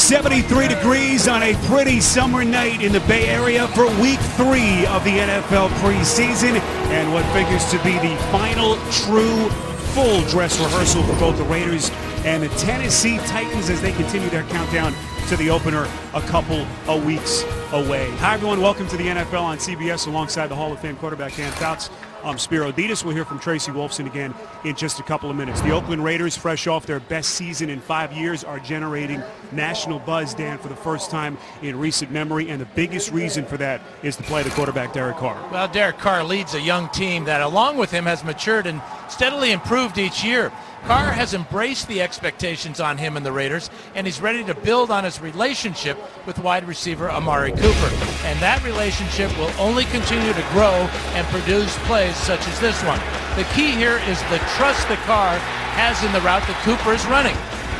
73 degrees on a pretty summer night in the Bay Area for week 3 of the NFL preseason, and what figures to be the final true full dress rehearsal for both the Raiders and the Tennessee Titans as they continue their countdown to the opener a couple of weeks away. Hi everyone, welcome to the NFL on CBS alongside the Hall of Fame quarterback Dan FOUTS. I'm SPERO. DEDES. We'll hear from Tracy Wolfson again in just a couple of minutes. The Oakland Raiders, fresh off their best season in 5 years, are generating national buzz, Dan, for the first time in recent memory, and the biggest reason for that is the play of the quarterback, Derek Carr. Well, Derek Carr leads a young team that, along with him, has matured and steadily improved each year. Carr has embraced the expectations on him and the Raiders, and he's ready to build on his relationship with wide receiver Amari Cooper. And that relationship will only continue to grow and produce plays such as this one. The key here is the trust that Carr has in the route that Cooper is running.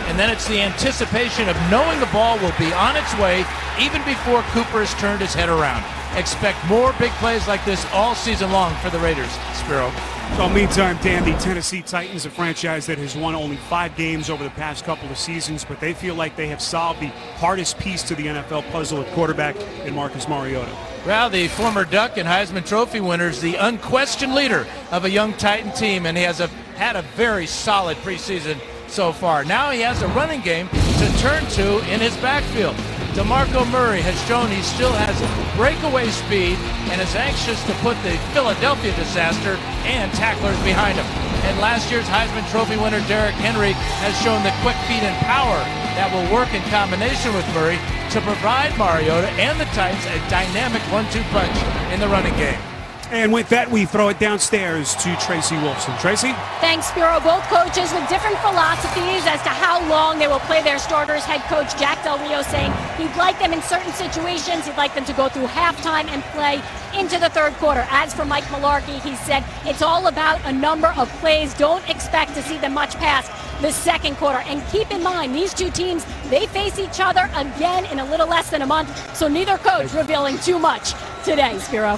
And then it's the anticipation of knowing the ball will be on its way even before Cooper has turned his head around. Expect more big plays like this all season long for the Raiders. SPERO. Well, meantime, Dan, the Tennessee Titans, a franchise that has won only 5 games over the past couple of seasons, but they feel like they have solved the hardest piece to the NFL puzzle at quarterback in Marcus Mariota. Well, the former Duck and Heisman Trophy winner is the unquestioned leader of a young Titan team, and he has had a very solid preseason so far. Now he has a running game to turn to in his backfield. DeMarco Murray has shown he still has breakaway speed and is anxious to put the Philadelphia disaster and tacklers behind him. And last year's Heisman Trophy winner Derrick Henry has shown the quick feet and power that will work in combination with Murray to provide Mariota and the Titans a dynamic 1-2 punch in the running game. And with that, we throw it downstairs to Tracy Wolfson. Tracy? Thanks, Spero. Both coaches with different philosophies as to how long they will play their starters. Head coach Jack Del Rio saying he'd like them in certain situations. He'd like them to go through halftime and play into the third quarter. As for Mike Mularkey, he said it's all about a number of plays. Don't expect to see them much past the second quarter. And keep in mind, these two teams, they face each other again in a little less than a month. So neither coach revealing too much today, Spero.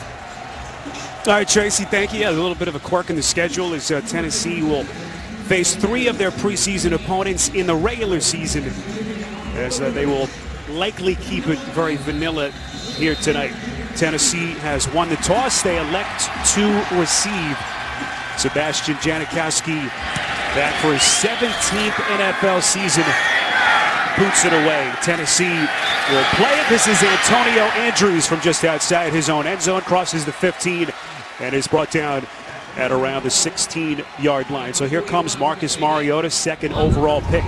All right, Tracy, thank you. Yeah, a little bit of a quirk in the schedule as Tennessee will face 3 of their preseason opponents in the regular season, as they will likely keep it very vanilla here tonight. Tennessee has won the toss. They elect to receive. Sebastian Janikowski back for his 17th NFL season. Boots it away. Tennessee will play it. This is Antonio Andrews from just outside his own end zone. Crosses the 15 and is brought down at around the 16-yard line. So here comes Marcus Mariota, second overall pick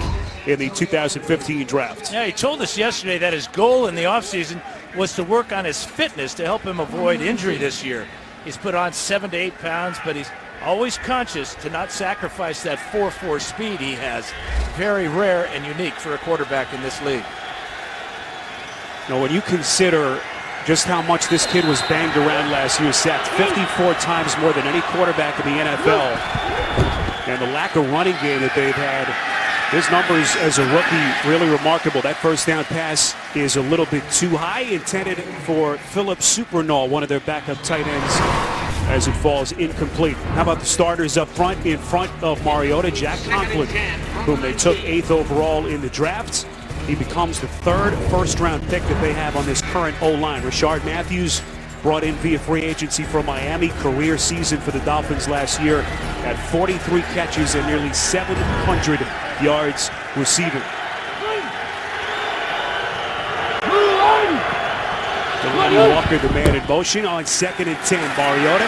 in the 2015 draft. Yeah, he told us yesterday that his goal in the offseason was to work on his fitness to help him avoid injury this year. He's put on 7 to 8 pounds, but he's always conscious to not sacrifice that 4.4 speed he has. Very rare and unique for a quarterback in this league. Now, when you consider just how much this kid was banged around last year, sacked 54 times more than any quarterback in the NFL, and the lack of running game that they've had, his numbers as a rookie really remarkable. That first down pass is a little bit too high, intended for Philip Supernall, one of their backup tight ends, as it falls incomplete. How about the starters up front? In front of Mariota, Jack Conklin, whom they took 8th overall in the draft. He becomes the 3rd first-round pick that they have on this current O-line. Rashard Matthews, brought in via free agency from Miami. Career season for the Dolphins last year at 43 catches and nearly 700 yards receiving. Delanie Walker, the man in motion on 2nd and 10. Mariota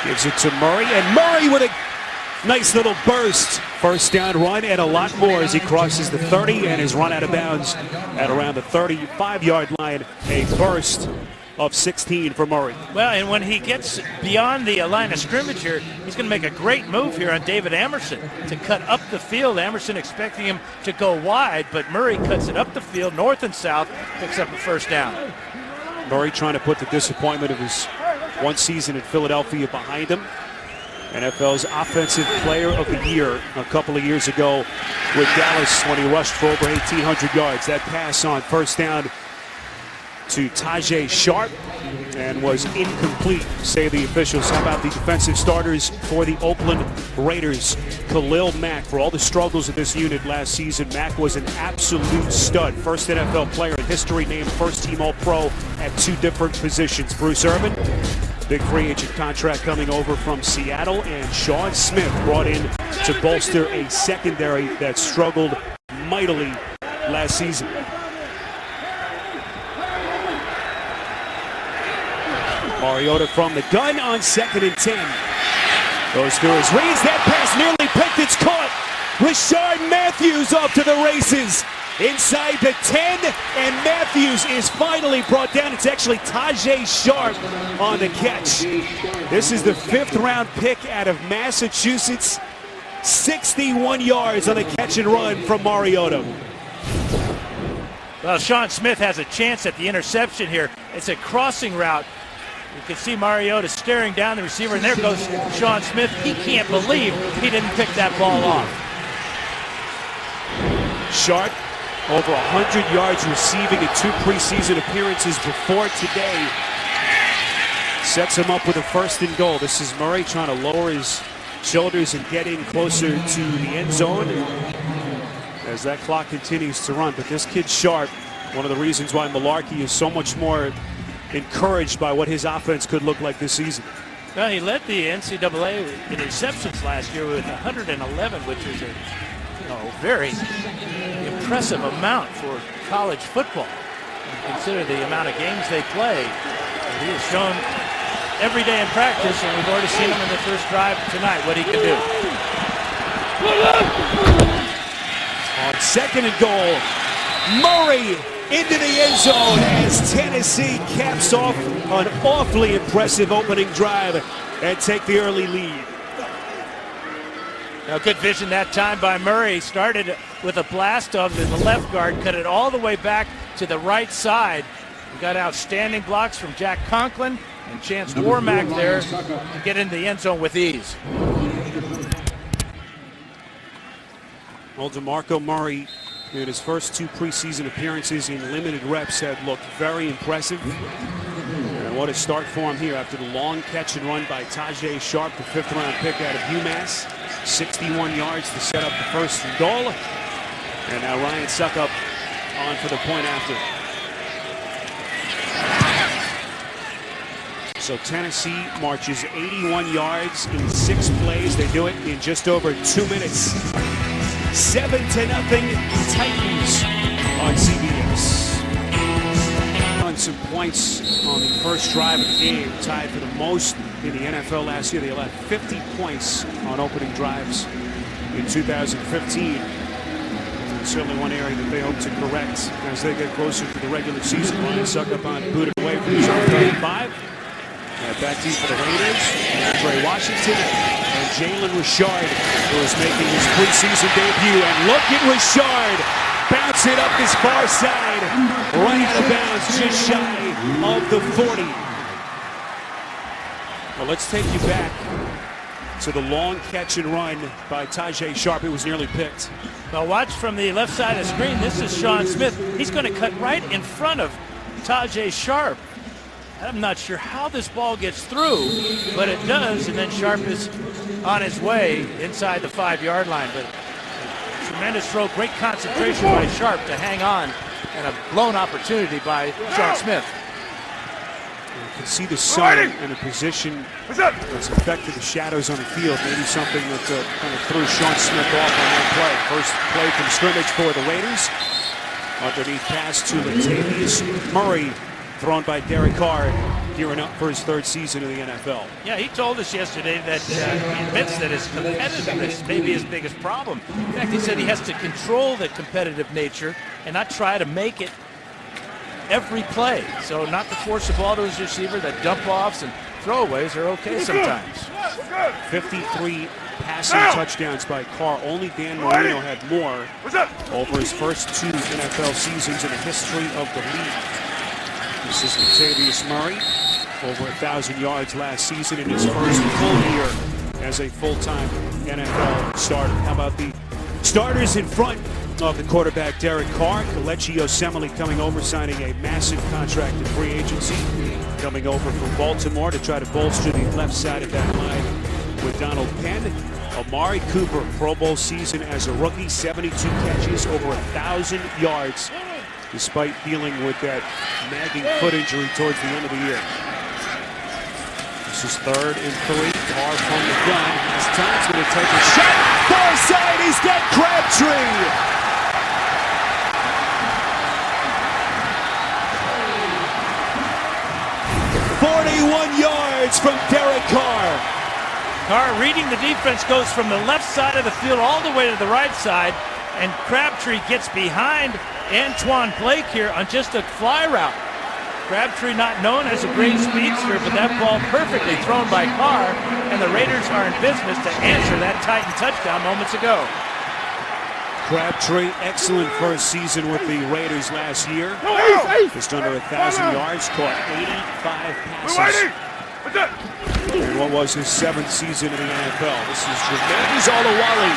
gives it to Murray, and Murray with a nice little burst. First down run and a lot more as he crosses the 30 and is run out of bounds at around the 35-yard line. A burst of 16 for Murray. Well, and when he gets beyond the line of scrimmage here, he's going to make a great move here on David Amerson to cut up the field. Amerson expecting him to go wide, but Murray cuts it up the field, north and south, picks up a first down. Murray trying to put the disappointment of his one season in Philadelphia behind him. NFL's Offensive Player of the Year a couple of years ago with Dallas when he rushed for over 1,800 yards. That pass on first down to Tajay Sharp and was incomplete, say the officials. How about the defensive starters for the Oakland Raiders? Khalil Mack, for all the struggles of this unit last season, Mack was an absolute stud. First NFL player in history named first-team All-Pro at 2 different positions. Bruce Irvin, big free agent contract coming over from Seattle, and Sean Smith brought in to bolster a secondary that struggled mightily last season. Mariota from the gun on 2nd and 10. Goes through his reads. That pass nearly picked. It's caught. Rashard Matthews off to the races. Inside the 10, and Matthews is finally brought down. It's actually Tajay Sharp on the catch. This is the 5th-round pick out of Massachusetts. 61 yards on the catch and run from Mariota. Well, Sean Smith has a chance at the interception here. It's a crossing route. You can see Mariota staring down the receiver, and there goes Sean Smith. He can't believe he didn't pick that ball off. Sharp, over 100 yards receiving in 2 preseason appearances before today. Sets him up with a 1st and goal. This is Murray trying to lower his shoulders and get in closer to the end zone as that clock continues to run. But this kid Sharp, one of the reasons why Malarkey is so much more encouraged by what his offense could look like this season. Well, he led the NCAA in receptions last year with 111, which is a very impressive amount for college football. Consider the amount of games they play. He has shown every day in practice, and we've already seen him in the first drive tonight, what he can do. On 2nd and goal, Murray into the end zone as Tennessee caps off an awfully impressive opening drive and take the early lead. Now, good vision that time by Murray. Started with a blast off the left guard, cut it all the way back to the right side. We got outstanding blocks from Jack Conklin and Chance Warmack there to get into the end zone with ease. Well, DeMarco Murray, in his first 2 preseason appearances in limited reps, had looked very impressive. And what a start for him here after the long catch and run by Tajay Sharp, the 5th-round pick out of UMass. 61 yards to set up the 1st and goal. And now Ryan Suckup on for the point after. So Tennessee marches 81 yards in 6 plays. They do it in just over 2 minutes. 7-0 Titans on CBS. On some points on the first drive of the game, tied for the most in the NFL last year. They allowed 50 points on opening drives in 2015. And certainly one area that they hope to correct as they get closer to the regular season. Ryan Suckup on booted away from his own 35. Back deep for the Raiders, Andre Washington and Jalen Richard, who is making his preseason debut. And look at Richard bounce it up this far side, right out of bounds, just shy of the 40. Well, let's take you back to the long catch and run by Tajay Sharp. It was nearly picked. Well, watch from the left side of the screen. This is Sean Smith. He's going to cut right in front of Tajay Sharp. I'm not sure how this ball gets through, but it does, and then Sharp is on his way inside the 5-yard line. But tremendous throw, great concentration by Sharp to hang on, and a blown opportunity by Sean Smith. You can see the sun and the position that's affected the shadows on the field. Maybe something that kind of threw Sean Smith off on that play. First play from scrimmage for the Raiders. Underneath pass to Latavius Murray, thrown by Derek Carr, gearing up for his 3rd season in the NFL. Yeah, he told us yesterday that he admits that his competitiveness may be his biggest problem. In fact, he said he has to control the competitive nature and not try to make it every play. So not to force the ball to his receiver, that dump-offs and throwaways are okay sometimes. 53 passing touchdowns by Carr. Only Dan Marino had more over his first 2 NFL seasons in the history of the league. This is Latavius Murray, over 1,000 yards last season in his first full year as a full-time NFL starter. How about the starters in front of the quarterback Derek Carr. Kelechi Osemele coming over, signing a massive contract in free agency. Coming over from Baltimore to try to bolster the left side of that line with Donald Penn. Amari Cooper, Pro Bowl season as a rookie, 72 catches, over 1,000 yards, despite dealing with that nagging foot injury towards the end of the year. This is 3rd and 3. Carr from the gun. Has time. He's going to take a shot. Far side. He's got Crabtree. 41 yards from Derek Carr. Carr reading the defense, goes from the left side of the field all the way to the right side, and Crabtree gets behind Antoine Blake here on just a fly route. Crabtree not known as a great speedster, but that ball perfectly thrown by Carr, and the Raiders are in business to answer that Titan touchdown moments ago. Crabtree, excellent first season with the Raiders last year. Just under 1,000 yards, caught 85 passes. And what was his 7th season in the NFL. This is Jermaine Olawale.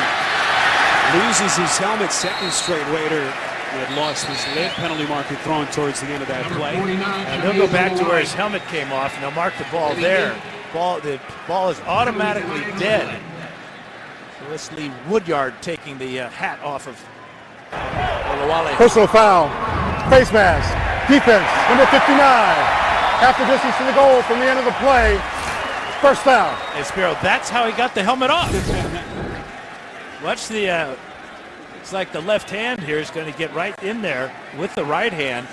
Loses his helmet, 2nd straight Raider. He had lost his lid, penalty marker thrown towards the end of that play. And they'll go back to where his helmet came off, and they'll mark the ball there. The ball is automatically dead. So let's leave Woodyard taking the hat off of Olawale. Personal foul, face mask, defense, number 59. Half the distance to the goal from the end of the play. First down. Hey, SPERO, that's how he got the helmet off. Watch the, it's like the left hand here is going to get right in there with the right hand.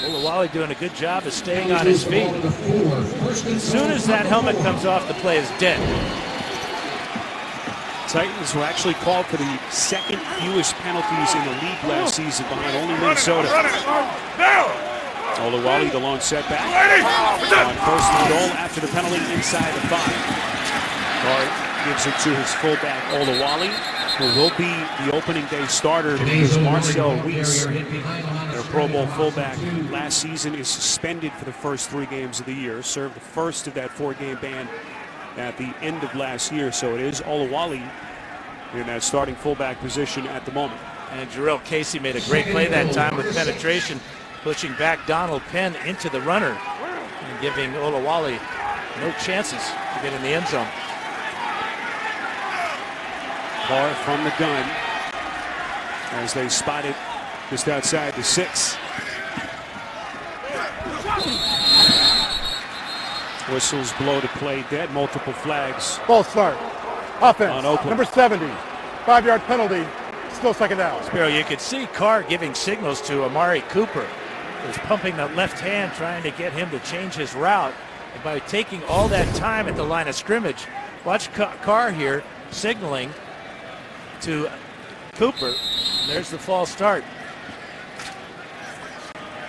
Olawale doing a good job of staying on his feet. As soon as that helmet comes off, the play is dead. Titans were actually called for the 2nd fewest penalties in the league last season, behind only Minnesota. Olawale, the lone setback. On 1st and goal after the penalty inside the 5. Carr gives it to his fullback, Olawale, who will be the opening day starter because Marcel Reese, their Pro Bowl fullback, last season is suspended for the first 3 games of the year. Served the first of that 4-game ban at the end of last year. So it is Olawale in that starting fullback position at the moment. And Jarrell Casey made a great play that time with penetration, pushing back Donald Penn into the runner and giving Olawale no chances to get in the end zone. Carr from the gun as they spot it just outside the 6. Whistles blow to play dead. Multiple flags. False start. Offense. On Oakland. Number 70. 5-yard penalty. Still 2nd down. SPERO, you could see Carr giving signals to Amari Cooper. He was pumping that left hand, trying to get him to change his route. And by taking all that time at the line of scrimmage, watch Carr here signaling to Cooper. And there's the false start.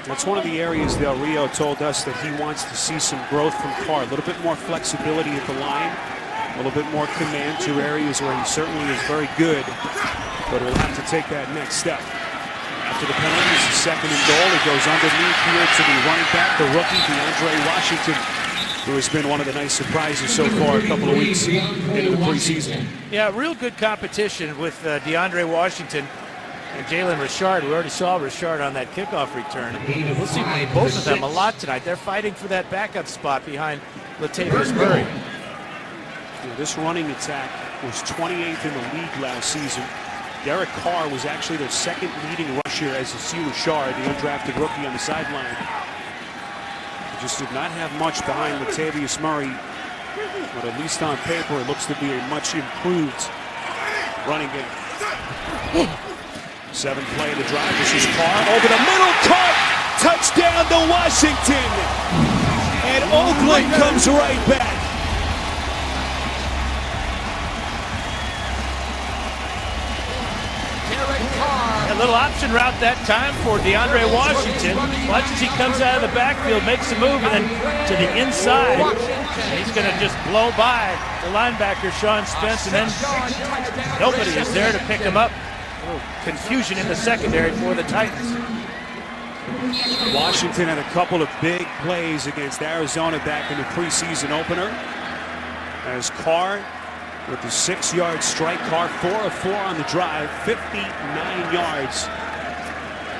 That's one of the areas Del Rio told us that he wants to see some growth from Carr. A little bit more flexibility at the line, a little bit more command. 2 areas where he certainly is very good, but will have to take that next step. After the penalty, it's the 2nd and goal. It goes underneath here to the running back, the rookie, DeAndre Washington, who has been one of the nice surprises so far a couple of weeks into the preseason. Yeah, real good competition with DeAndre Washington and Jalen Richard. We already saw Richard on that kickoff return. We'll see both of them a lot tonight. They're fighting for that backup spot behind Latavius Murray. Yeah, this running attack was 28th in the league last season. Derek Carr was actually their 2nd leading rusher as you see Richard, the undrafted rookie on the sideline. He just did not have much behind Latavius Murray, but at least on paper it looks to be a much improved running game. 7th play of the drive. This is Carr over the middle, caught, touchdown to Washington, and Oakland comes right back. A little option route that time for DeAndre Washington. Watch as he comes out of the backfield, makes a move, and then to the inside. And he's going to just blow by the linebacker, Sean Spence, and then nobody is there to pick him up. A little confusion in the secondary for the Titans. Washington had a couple of big plays against Arizona back in the preseason opener, as Carr with the 6-yard strike. Carr 4 of 4 on the drive, 59 yards.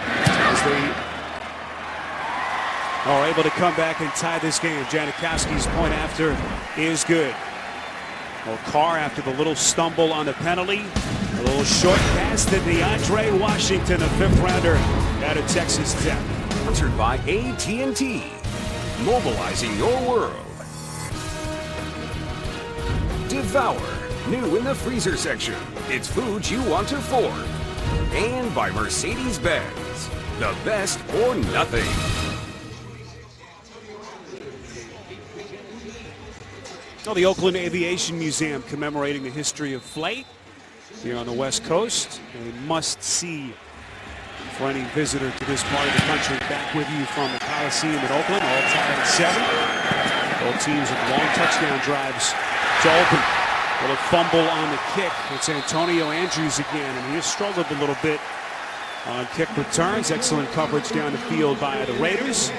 As they are able to come back and tie this game. Janikowski's point after is good. Well, Carr, after the little stumble on the penalty, a little short pass to DeAndre Washington, a 5th rounder out of Texas Tech. Sponsored by AT&T, mobilizing your world. Devour, new in the freezer section. It's food you want to fork. And by Mercedes-Benz, the best or nothing. Well, the Oakland Aviation Museum commemorating the history of flight here on the West Coast. A must-see for any visitor to this part of the country. Back with you from the Coliseum in Oakland, all tied at 7. Both teams with long touchdown drives to open. A little fumble on the kick. It's Antonio Andrews again, and he has struggled a little bit on kick returns. Excellent coverage down the field by the Raiders.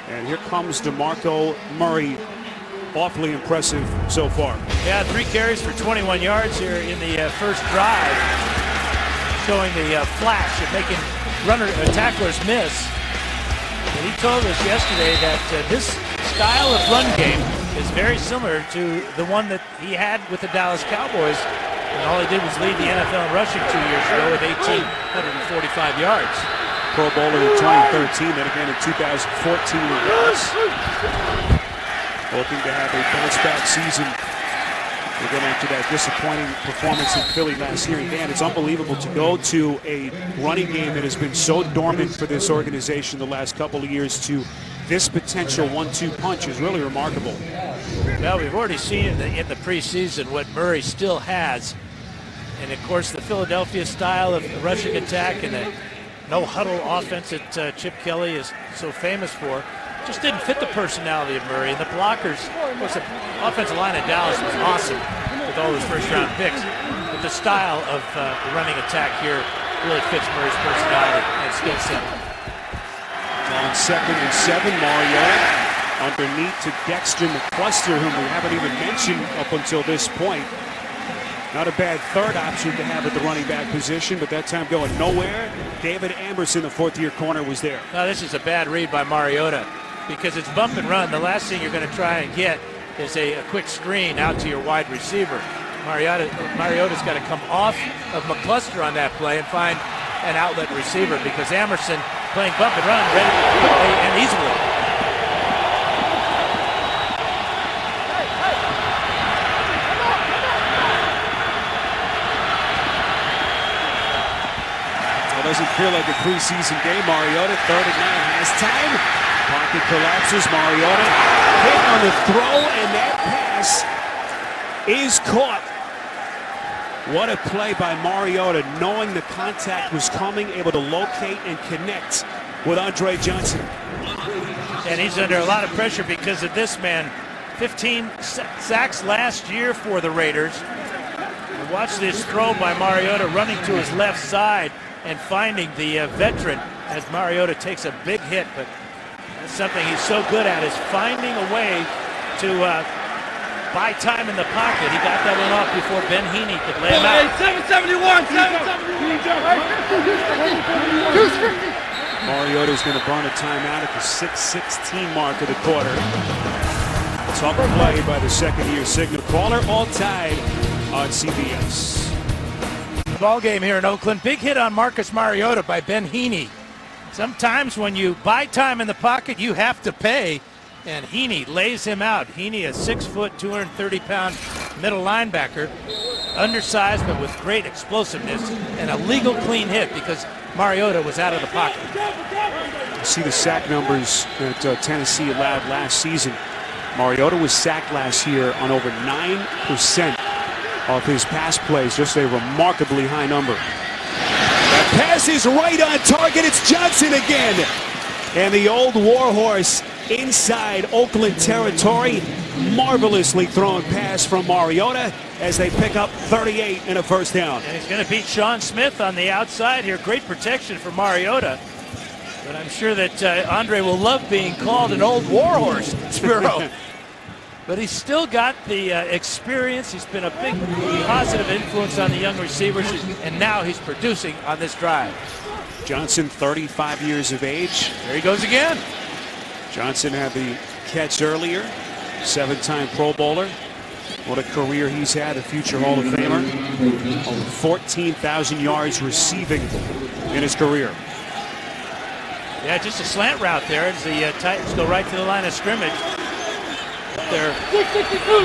And here comes DeMarco Murray. Awfully impressive so far. Yeah, 3 carries for 21 yards here in the first drive, showing the flash of making tacklers miss. And he told us yesterday that this style of run game is very similar to the one that he had with the Dallas Cowboys. And all he did was lead the NFL in rushing 2 years ago with 1,845 yards. Pro Bowler in 2013, then again in 2014 with Dallas. Hoping to have a bounce-back season again after that disappointing performance in Philly last year. And Dan, it's unbelievable to go to a running game that has been so dormant for this organization the last couple of years to this potential 1-2 punch is really remarkable. Well, we've already seen in the preseason what Murray still has. And, of course, the Philadelphia style of rushing attack and the no-huddle offense that Chip Kelly is so famous for just didn't fit the personality of Murray. And the blockers, of course, the offensive line at Dallas was awesome with all those first-round picks. But the style of the running attack here really fits Murray's personality and skill set. On 2nd and 7, Mariota underneath to Dexter McCluster, whom we haven't even mentioned up until this point. Not a bad third option to have at the running back position, but that time going nowhere. David Amerson, the 4th-year corner, was there. Now, this is a bad read by Mariota because it's bump and run. The last thing you're going to try and get is a quick screen out to your wide receiver. Mariota's got to come off of McCluster on that play and find an outlet receiver because Amerson playing bump and run ready quickly and easily. Doesn't feel like a preseason game. Mariota, 3rd and 9, has time. Pocket collapses. Mariota hit on the throw, and that pass is caught. What a play by Mariota, knowing the contact was coming, able to locate and connect with Andre Johnson. And he's under a lot of pressure because of this man. 15 sacks last year for the Raiders. And watch this throw by Mariota running to his left side and finding the veteran as Mariota takes a big hit, but that's something he's so good at is finding a way to buy time in the pocket. He got that one off before Ben Heaney could lay him out. 771, 771. Mariota's going to burn a timeout at the 6:16 mark of the quarter. Tough play by the 2nd-year signal caller, all tied on CBS. Ball game here in Oakland. Big hit on Marcus Mariota by Ben Heaney. Sometimes when you buy time in the pocket, you have to pay, and Heaney lays him out. Heaney, a 6-foot, 230-pound middle linebacker, undersized but with great explosiveness, and a legal clean hit because Mariota was out of the pocket. You see the sack numbers that Tennessee allowed last season. Mariota was sacked last year on over 9% of his pass plays, just a remarkably high number. That pass is right on target. It's Johnson again. And the old warhorse inside Oakland territory. Marvelously thrown pass from Mariota as they pick up 38 and a first down. And he's going to beat Sean Smith on the outside here. Great protection for Mariota. But I'm sure that Andre will love being called an old warhorse, SPERO. But he's still got the experience. He's been a big positive influence on the young receivers, and now he's producing on this drive. Johnson, 35 years of age. There he goes again. Johnson had the catch earlier, 7-time Pro Bowler. What a career he's had, a future Hall of Famer. Over 14,000 yards receiving in his career. Yeah, just a slant route there as the Titans go right to the line of scrimmage. Their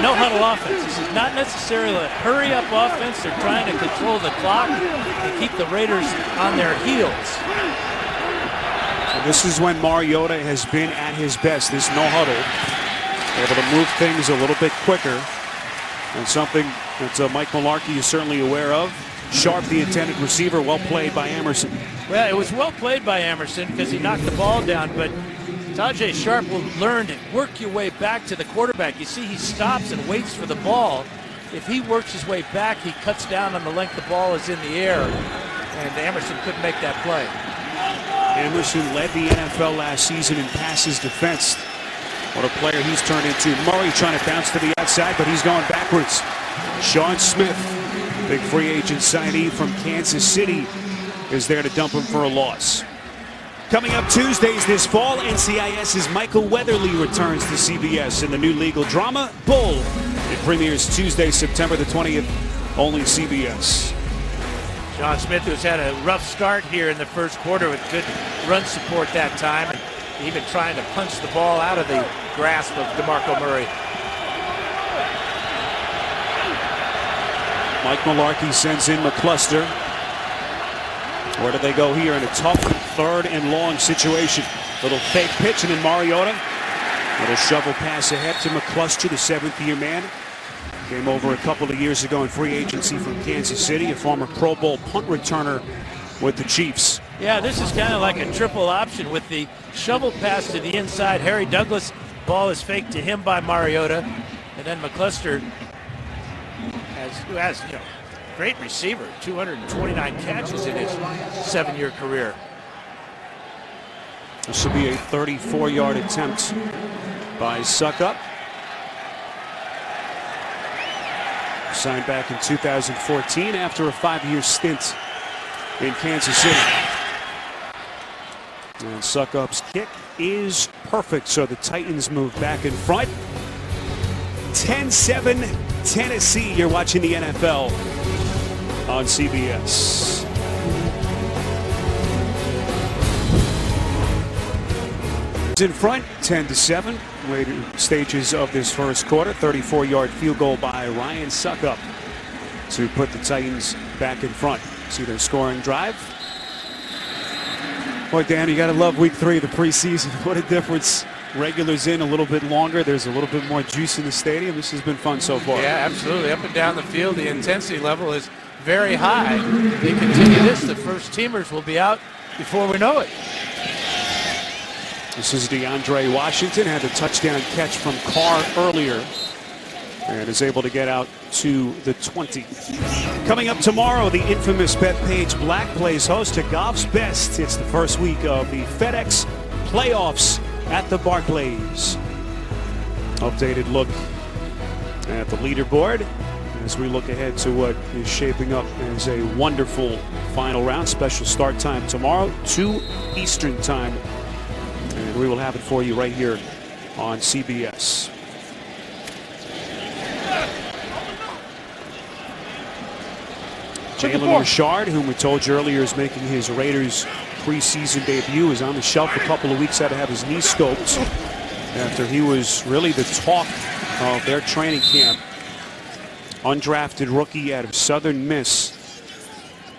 no huddle offense. This is not necessarily a hurry up offense. They're trying to control the clock and keep the Raiders on their heels. So this is when Mariota has been at his best, this no huddle. Able to move things a little bit quicker. And something that Mike Mularkey is certainly aware of. Sharp, the intended receiver, well played by Emerson. Well, it was well played by Emerson because he knocked the ball down, but Tajay Sharp will learn to work your way back to the quarterback. You see, he stops and waits for the ball. If he works his way back, he cuts down on the length the ball is in the air, and Emerson couldn't make that play. Emerson led the NFL last season in passes defense. What a player he's turned into. Murray trying to bounce to the outside, but he's going backwards. Sean Smith, big free agent signee from Kansas City, is there to dump him for a loss. Coming up Tuesdays this fall, NCIS's Michael Weatherly returns to CBS in the new legal drama, Bull. It premieres Tuesday, September the 20th, only CBS. Sean Smith, who's had a rough start here in the first quarter with good run support that time, and even trying to punch the ball out of the grasp of DeMarco Murray. Mike Mularkey sends in McCluster. Where do they go here in a tough 3rd and long situation? Little fake pitch, and then Mariota. Little shovel pass ahead to McCluster, the 7th-year man. Came over a couple of years ago in free agency from Kansas City, a former Pro Bowl punt returner with the Chiefs. Yeah, this is kind of like a triple option with the shovel pass to the inside. Harry Douglas, ball is faked to him by Mariota, and then McCluster, who has great receiver, 229 catches in his 7-year career. This will be a 34-yard attempt by Suckup. Signed back in 2014 after a 5-year stint in Kansas City. And Suckup's kick is perfect, so the Titans move back in front. 10-7 Tennessee. You're watching the NFL on CBS. In front, 10-7. Later stages of this first quarter, 34-yard field goal by Ryan Suckup to put the Titans back in front. See their scoring drive. Boy, Dan, you got to love week 3 of the preseason. What a difference. Regulars in a little bit longer. There's a little bit more juice in the stadium. This has been fun so far. Yeah, absolutely. Up and down the field, the intensity level is very high. If they continue this, the first teamers will be out before we know it. This is DeAndre Washington. Had the touchdown catch from Carr earlier and is able to get out to the 20. Coming up tomorrow, the infamous Bethpage Black plays host to Golf's Best. It's the first week of the FedEx playoffs at the Barclays. Updated look at the leaderboard as we look ahead to what is shaping up as a wonderful final round. Special start time tomorrow, 2 Eastern time. And we will have it for you right here on CBS. Jalen Richard, whom we told you earlier is making his Raiders preseason debut, is on the shelf a couple of weeks. Had to have his knee scoped after he was really the talk of their training camp. Undrafted rookie out of Southern Miss.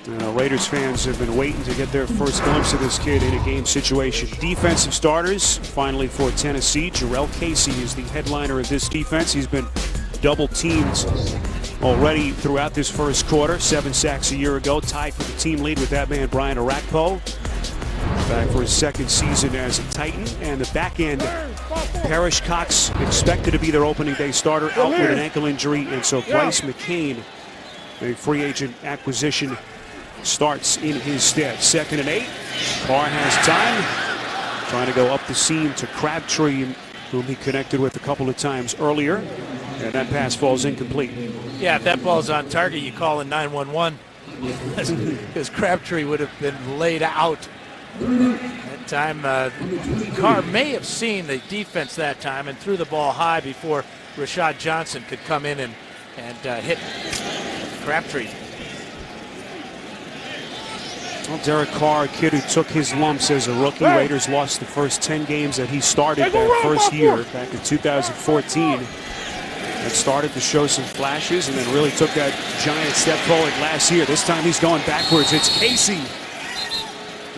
Raiders fans have been waiting to get their first glimpse of this kid in a game situation. Defensive starters, finally for Tennessee. Jarrell Casey is the headliner of this defense. He's been double teamed already throughout this first quarter. 7 sacks a year ago, tied for the team lead with that man Brian Orakpo. Back for his 2nd season as a Titan. And the back end, Parrish Cox expected to be their opening day starter, out with an ankle injury. And so Bryce McCain, a free agent acquisition, starts in his stead. 2nd and 8. Carr has time. Trying to go up the seam to Crabtree. whom he connected with a couple of times earlier. And that pass falls incomplete. Yeah, if that ball's on target, you call in 911 because Crabtree would have been laid out. That time, Carr may have seen the defense that time and threw the ball high before Rashad Johnson could come in and hit Crabtree. Well, Derek Carr, a kid who took his lumps as a rookie. Raiders lost the first 10 games that he started that first year back in 2014. And started to show some flashes and then really took that giant step forward last year. This time he's going backwards. It's Casey,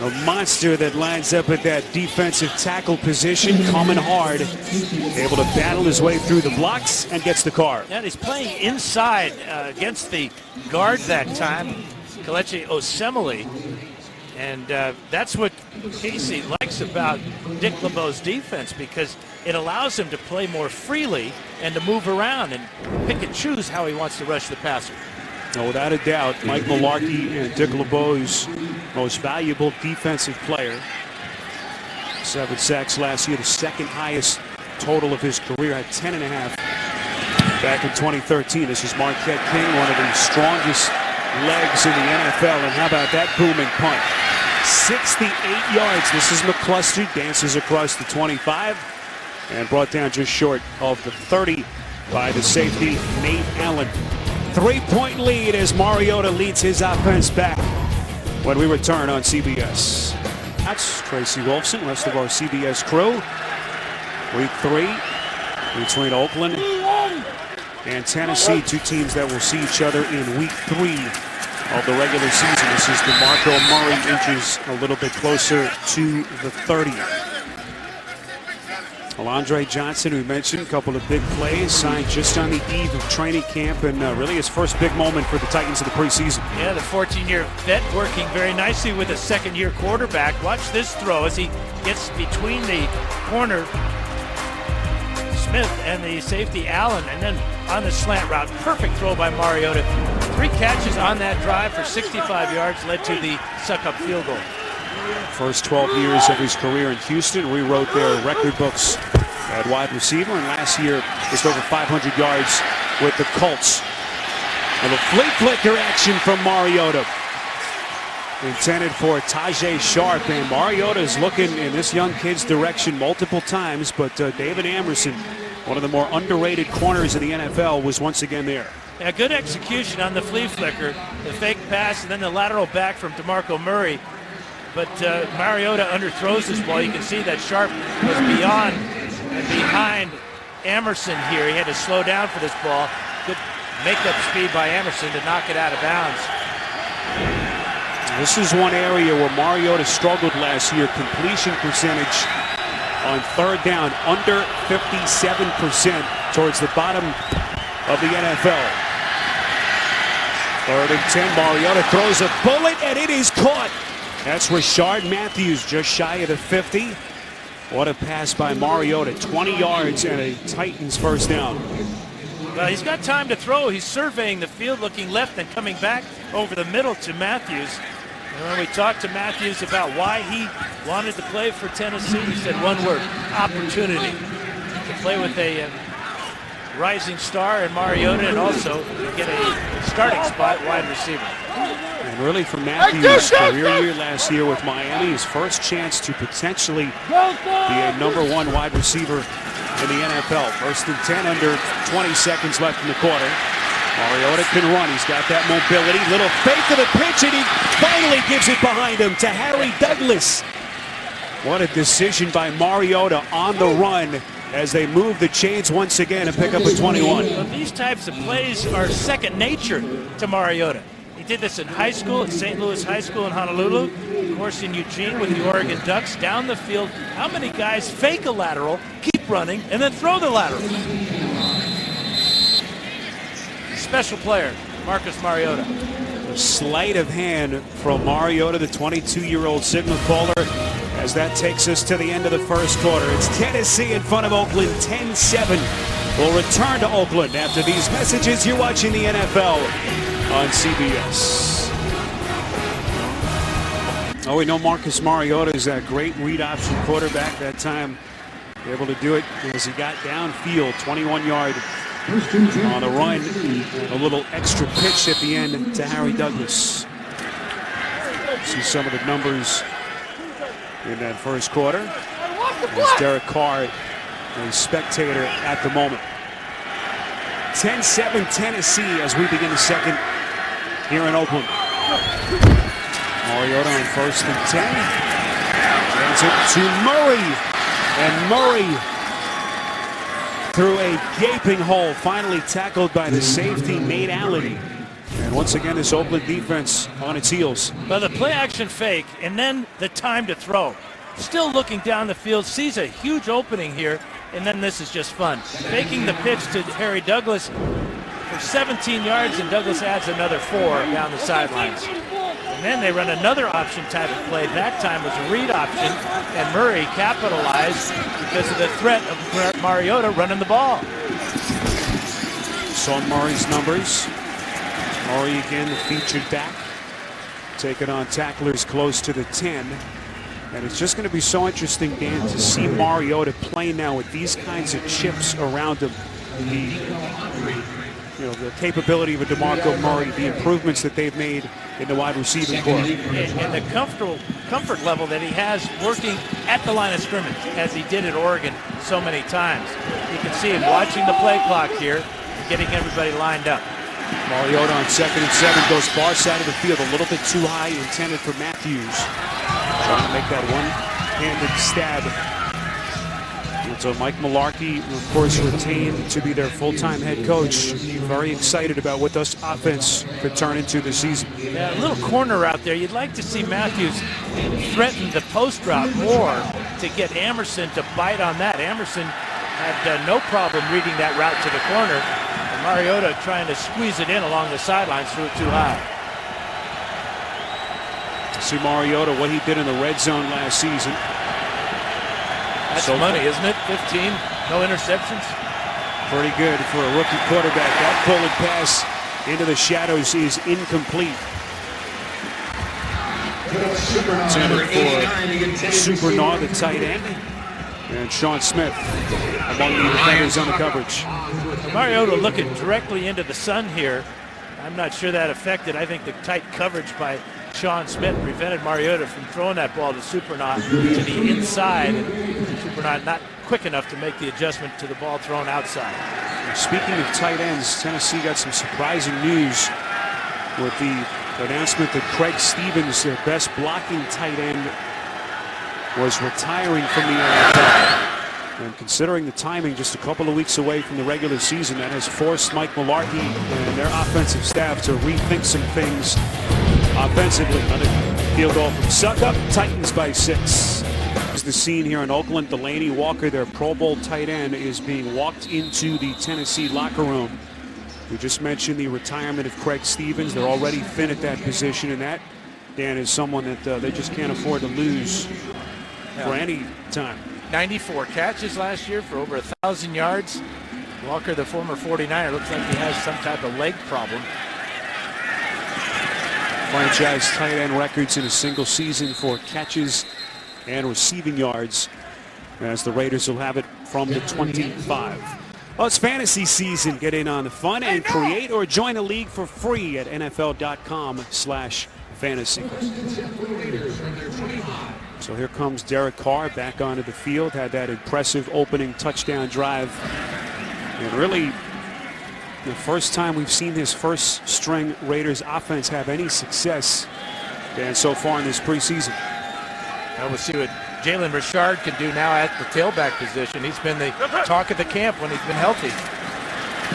a monster that lines up at that defensive tackle position, coming hard, able to battle his way through the blocks and gets the Carr. And he's playing inside against the guard that time, Kelechi Osemele. And that's what Casey likes about Dick LeBeau's defense, because it allows him to play more freely and to move around and pick and choose how he wants to rush the passer. No, without a doubt, Mike Mularkey and Dick LeBeau's most valuable defensive player. 7 sacks last year, the second highest total of his career, had 10.5 back in 2013. This is Marquette King, one of the strongest legs in the NFL. And how about that booming punt? 68 yards. This is McCluster, dances across the 25 and brought down just short of the 30 by the safety, Nate Allen. 3-point lead as Mariota leads his offense back when we return on CBS. That's Tracy Wolfson, rest of our CBS crew. Week 3 between Oakland and Tennessee, two teams that will see each other in week 3 of the regular season. This is DeMarco Murray, inches a little bit closer to the 30. Alondre Johnson, we mentioned, a couple of big plays, signed just on the eve of training camp, and really his first big moment for the Titans in the preseason. Yeah, the 14-year vet working very nicely with a second-year quarterback. Watch this throw as he gets between the corner, Smith, and the safety, Allen, and then on the slant route. Perfect throw by Mariota. 3 catches on that drive for 65 yards led to the suck-up field goal. First 12 years of his career in Houston, rewrote their record books at wide receiver, and last year just over 500 yards with the Colts. And a flea flicker action from Mariota, intended for Tajay Sharp, and Mariota is looking in this young kid's direction multiple times, but David Amerson, one of the more underrated corners in the NFL, was once again there. Yeah, good execution on the flea flicker, the fake pass, and then the lateral back from DeMarco Murray. But Mariota underthrows this ball. You can see that Sharp was beyond and behind Amerson here. He had to slow down for this ball. Good makeup speed by Amerson to knock it out of bounds. This is one area where Mariota struggled last year. Completion percentage on third down under 57%, towards the bottom of the NFL. 3rd and 10, Mariota throws a bullet and it is caught. That's Rashard Matthews, just shy of the 50. What a pass by Mariota, 20 yards and a Titans first down. Well, he's got time to throw. He's surveying the field, looking left and coming back over the middle to Matthews. And when we talked to Matthews about why he wanted to play for Tennessee, he said one word: opportunity. To play with a rising star in Mariota and also get a starting spot wide receiver. And really for Matthews' career year last year with Miami, his first chance to potentially be a #1 wide receiver in the NFL. 1st and 10, under 20 seconds left in the quarter. Mariota can run. He's got that mobility. Little fake of the pitch, and he finally gives it behind him to Harry Douglas. What a decision by Mariota on the run as they move the chains once again and pick up a 21. Well, these types of plays are second nature to Mariota. He did this in high school, at St. Louis High School in Honolulu, of course in Eugene with the Oregon Ducks. Down the field, how many guys fake a lateral, keep running, and then throw the lateral? Special player, Marcus Mariota. A sleight of hand from Mariota, the 22-year-old signal caller, as that takes us to the end of the first quarter. It's Tennessee in front of Oakland, 10-7. We'll return to Oakland after these messages. You're watching the NFL on CBS. Oh, we know Marcus Mariota is that great read option quarterback. That time Able to do it as he got downfield, 21-yard on the run. A little extra pitch at the end to Harry Douglas. See some of the numbers in that first quarter. As Derek Carr, a spectator at the moment. 10-7 Tennessee as we begin the second here in Oakland. Mariota on 1st and 10. Hands it to Murray. And Murray through a gaping hole, finally tackled by the safety, Nate Allen. And once again, this Oakland defense on its heels. Well, the play action fake and then the time to throw. Still looking down the field, sees a huge opening here, and then this is just fun. Faking the pitch to Harry Douglas for 17 yards, and Douglas adds another 4 down the sidelines. And then they run another option type of play. That time was a read option, and Murray capitalized because of the threat of Mariota running the ball. Saw Murray's numbers. Murray again, the featured back, taking on tacklers close to the 10. And it's just going to be so interesting, Dan, to see Mariota play now with these kinds of chips around him. The capability of a DeMarco Murray, the improvements that they've made in the wide receiving corps. And the comfort level that he has working at the line of scrimmage, as he did at Oregon so many times. You can see him watching the play clock here, getting everybody lined up. Mariota on 2nd and 7 goes far side of the field, a little bit too high, intended for Matthews. Trying to make that one-handed stab. And so Mike Mularkey, of course, retained to be their full-time head coach. Very excited about what this offense could turn into this season. Yeah, a little corner out there. You'd like to see Matthews threaten the post route more to get Amerson to bite on that. Amerson had no problem reading that route to the corner. And Mariota trying to squeeze it in along the sidelines, threw it too high. See Mariota, what he did in the red zone last season. That's money, isn't it? 15, no interceptions. Pretty good for a rookie quarterback. That pull-and pass into the shadows is incomplete. For Supernaw, the tight end, and Sean Smith among the defenders on the coverage. Mariota looking directly into the sun here. I'm not sure that affected. I think the tight coverage by Sean Smith prevented Mariota from throwing that ball to Supernaw to the inside. And Supernaw not quick enough to make the adjustment to the ball thrown outside. Speaking of tight ends, Tennessee got some surprising news with the announcement that Craig Stevens, their best blocking tight end, was retiring from the NFL. And considering the timing, just a couple of weeks away from the regular season, that has forced Mike Mularkey and their offensive staff to rethink some things offensively. Another field goal from Suckup, Titans by 6. Here's the scene here in Oakland. Delaney Walker, their Pro Bowl tight end, is being walked into the Tennessee locker room. We just mentioned the retirement of Craig Stevens. They're already thin at that position, and that, Dan, is someone that they just can't afford to lose for any time. 94 catches last year for over 1,000 yards. Walker, the former 49er, looks like he has some type of leg problem. Franchise tight end records in a single season for catches and receiving yards, as the Raiders will have it from the 25. Well, it's fantasy season. Get in on the fun and create or join a league for free at NFL.com/fantasy. So here comes Derek Carr back onto the field. Had that impressive opening touchdown drive. And really, the first time we've seen this first string Raiders offense have any success, Dan, so far in this preseason. Well, we'll see what Jalen Richard can do now at the tailback position. He's been the talk of the camp when he's been healthy.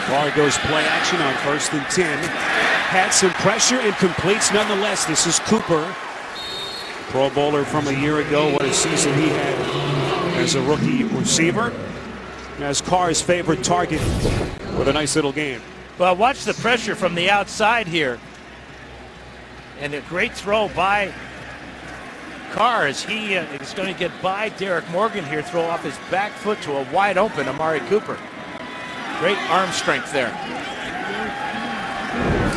Carr goes play action on 1st and 10. Had some pressure and completes nonetheless. This is Cooper, Pro Bowler from a year ago. What a season he had as a rookie receiver. As Carr's favorite target with a nice little game. Well, watch the pressure from the outside here. And a great throw by Carr as he is going to get by Derek Morgan here, throw off his back foot to a wide open Amari Cooper. Great arm strength there.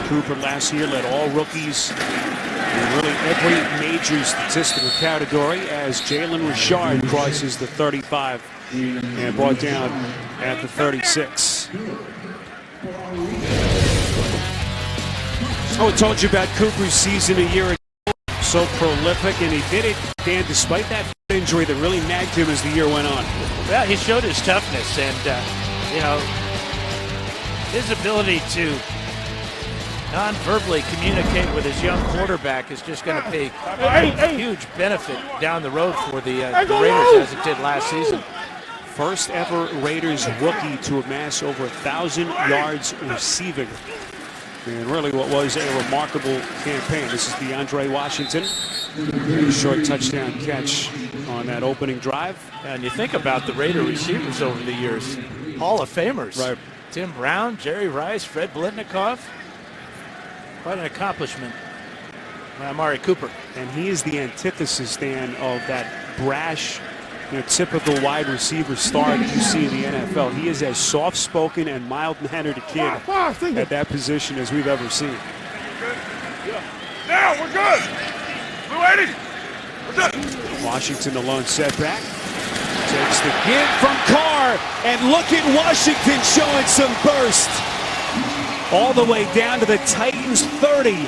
Cooper last year led all rookies in really every major statistical category as Jalen Richard crosses the 35 and brought down at the 36. Oh, I told you about Cooper's season a year ago. So prolific, and he did it, Dan, despite that injury that really nagged him as the year went on. Well, he showed his toughness, and his ability to non-verbally communicate with his young quarterback is just going to be a huge benefit down the road for the Raiders, as it did last season. First ever Raiders rookie to amass over 1,000 yards receiving. And really what was a remarkable campaign. This is DeAndre Washington. A short touchdown catch on that opening drive. And you think about the Raider receivers over the years. Hall of Famers. Right. Tim Brown, Jerry Rice, Fred Biletnikoff. Quite an accomplishment by Amari Cooper. And he is the antithesis, Dan, of that brash, typical wide receiver star that you see in the NFL. He is as soft-spoken and mild-mannered a kid at that position as we've ever seen. Now we're good. We're waiting. We're good. Washington alone setback. Takes the give from Carr, and look at Washington showing some burst. All the way down to the Titans' 30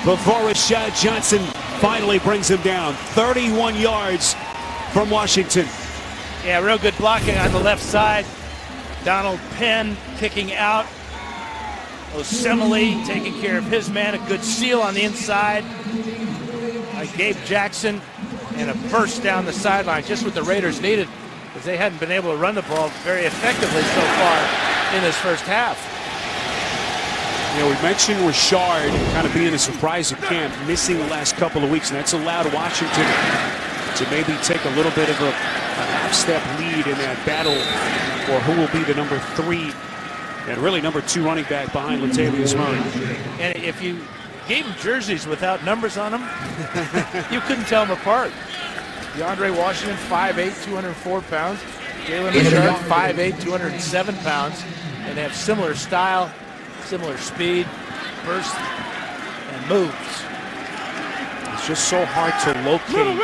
before Rashad Johnson finally brings him down. 31 yards from Washington. Yeah, real good blocking on the left side. Donald Penn kicking out. Osemele taking care of his man. A good seal on the inside by Gabe Jackson. And a burst down the sideline, just what the Raiders needed, because they hadn't been able to run the ball very effectively so far in this first half. We mentioned Richard kind of being a surprise at camp, missing the last couple of weeks, and that's allowed Washington to maybe take a little bit of a half-step lead in that battle for who will be the number 3 and really number 2 running back behind Latavius Murray. And if you gave them jerseys without numbers on them, you couldn't tell them apart. DeAndre Washington, 5'8", 204 pounds. Jalen Richard, 5'8", 207 pounds. And they have similar style, similar speed, burst, and moves. It's just so hard to locate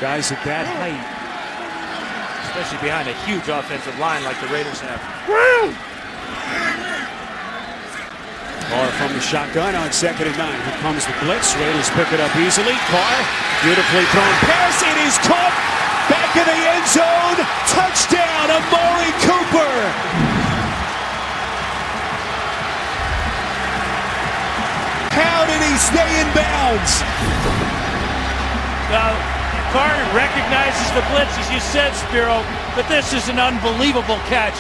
guys at that height. Especially behind a huge offensive line like the Raiders have. Carr from the shotgun on 2nd and 9. Here comes the blitz. Raiders pick it up easily. Carr, beautifully thrown pass. It is caught back in the end zone. Touchdown, Amari Cooper. How did he stay in bounds? Carr recognizes the blitz, as you said, SPERO, but this is an unbelievable catch.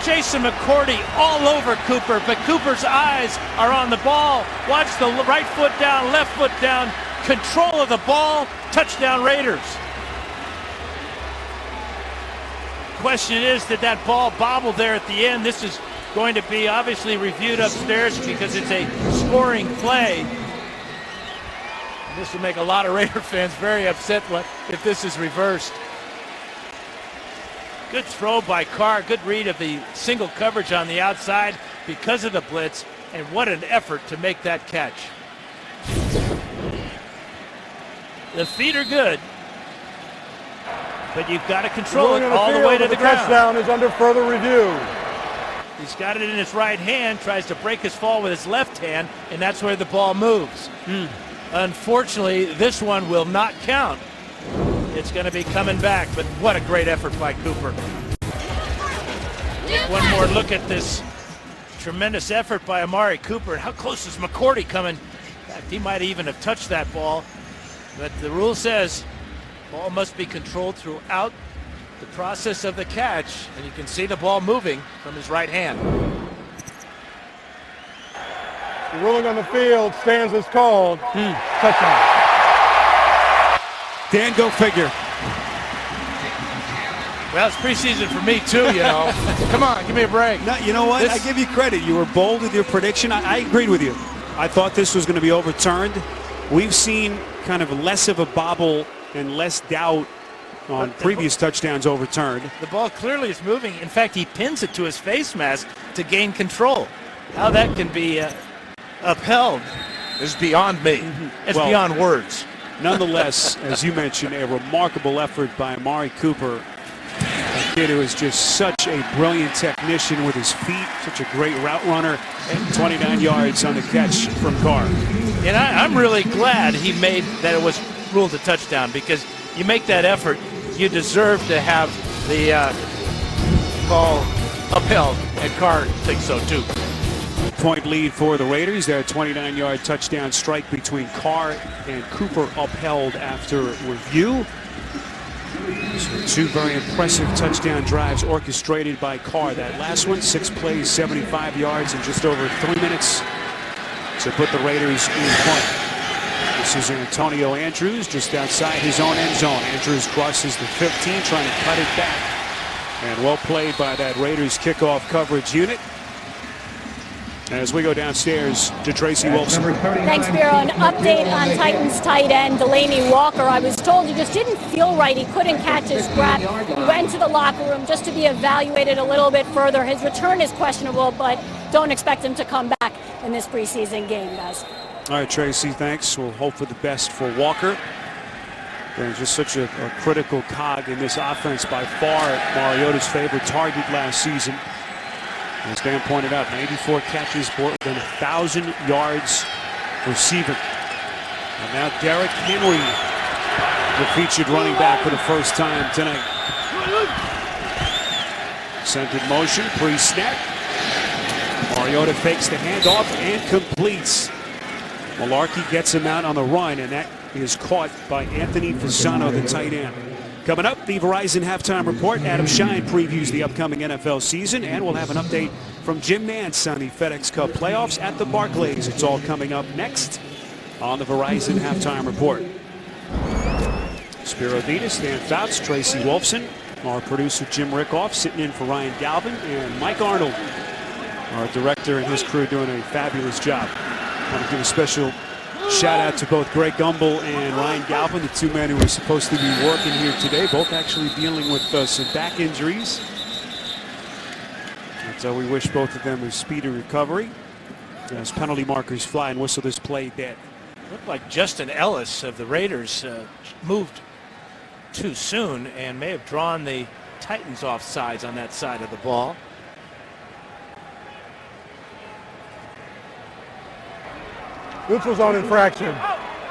Jason McCourty all over Cooper, but Cooper's eyes are on the ball. Watch the right foot down, left foot down, control of the ball, touchdown Raiders. Question is, did that ball bobble there at the end? This is going to be obviously reviewed upstairs because it's a scoring play. This will make a lot of Raider fans very upset if this is reversed. Good throw by Carr, good read of the single coverage on the outside because of the blitz, and what an effort to make that catch. The feet are good, but you've got to control it all the way to the ground. Touchdown is under further review. He's got it in his right hand, tries to break his fall with his left hand, and that's where the ball moves. Unfortunately, this one will not count. It's going to be coming back, but what a great effort by Cooper. One more look at this tremendous effort by Amari Cooper. How close is McCourty coming? In fact, he might even have touched that ball, but the rule says ball must be controlled throughout the process of the catch, and you can see the ball moving from his right hand. The ruling on the field stands as called. Touchdown. Dan, go figure. Well, it's preseason for me too, Come on, give me a break. No, you know what? I give you credit. You were bold with your prediction. I agreed with you. I thought this was going to be overturned. We've seen kind of less of a bobble and less doubt on previous touchdowns overturned. The ball clearly is moving. In fact, he pins it to his face mask to gain control. How that can be upheld is beyond me. It's Well, beyond words. Nonetheless, as you mentioned, a remarkable effort by Amari Cooper. A kid who is just such a brilliant technician with his feet, such a great route runner, and 29 yards on the catch from Carr. And I'm really glad he made that it was ruled a touchdown, because you make that effort, you deserve to have the call upheld, and Carr thinks so too. Point lead for the Raiders. Their 29-yard touchdown strike between Carr and Cooper upheld after review. So two very impressive touchdown drives orchestrated by Carr. That last one, 6 plays, 75 yards in just over 3 minutes to put the Raiders in front. This is Antonio Andrews just outside his own end zone. Andrews crosses the 15, trying to cut it back. And well played by that Raiders kickoff coverage unit. As we go downstairs to Tracy Wilson. Thanks, Spero. An update on Titans tight end Delaney Walker. I was told he just didn't feel right. He couldn't catch his breath. He went to the locker room just to be evaluated a little bit further. His return is questionable, but don't expect him to come back in this preseason game, guys. All right, Tracy, thanks. We'll hope for the best for Walker. And just such a critical cog in this offense, by far Mariota's favorite target last season. As Dan pointed out, 94 catches, more than 1,000 yards receiving. And now Derrick Henry, the featured running back for the first time tonight. Sent in motion, pre-snap. Mariota fakes the handoff and completes. Malarkey gets him out on the run, and that is caught by Anthony Fasano, the tight end. Coming up, the Verizon Halftime Report. Adam Shine previews the upcoming NFL season, and we'll have an update from Jim Nantz on the FedEx Cup playoffs at the Barclays. It's all coming up next on the Verizon Halftime Report. Spero DEDES, Dan Fouts, Tracy Wolfson, our producer Jim Rickoff sitting in for Ryan Galvin, and Mike Arnold, our director, and his crew doing a fabulous job. I want to give a special shout out to both Greg Gumbel and Ryan Galvin, the two men who were supposed to be working here today, both actually dealing with some back injuries. And so we wish both of them a speedy recovery as penalty markers fly and whistle this play dead. Looked like Justin Ellis of the Raiders moved too soon and may have drawn the Titans off sides on that side of the ball. Neutral zone infraction.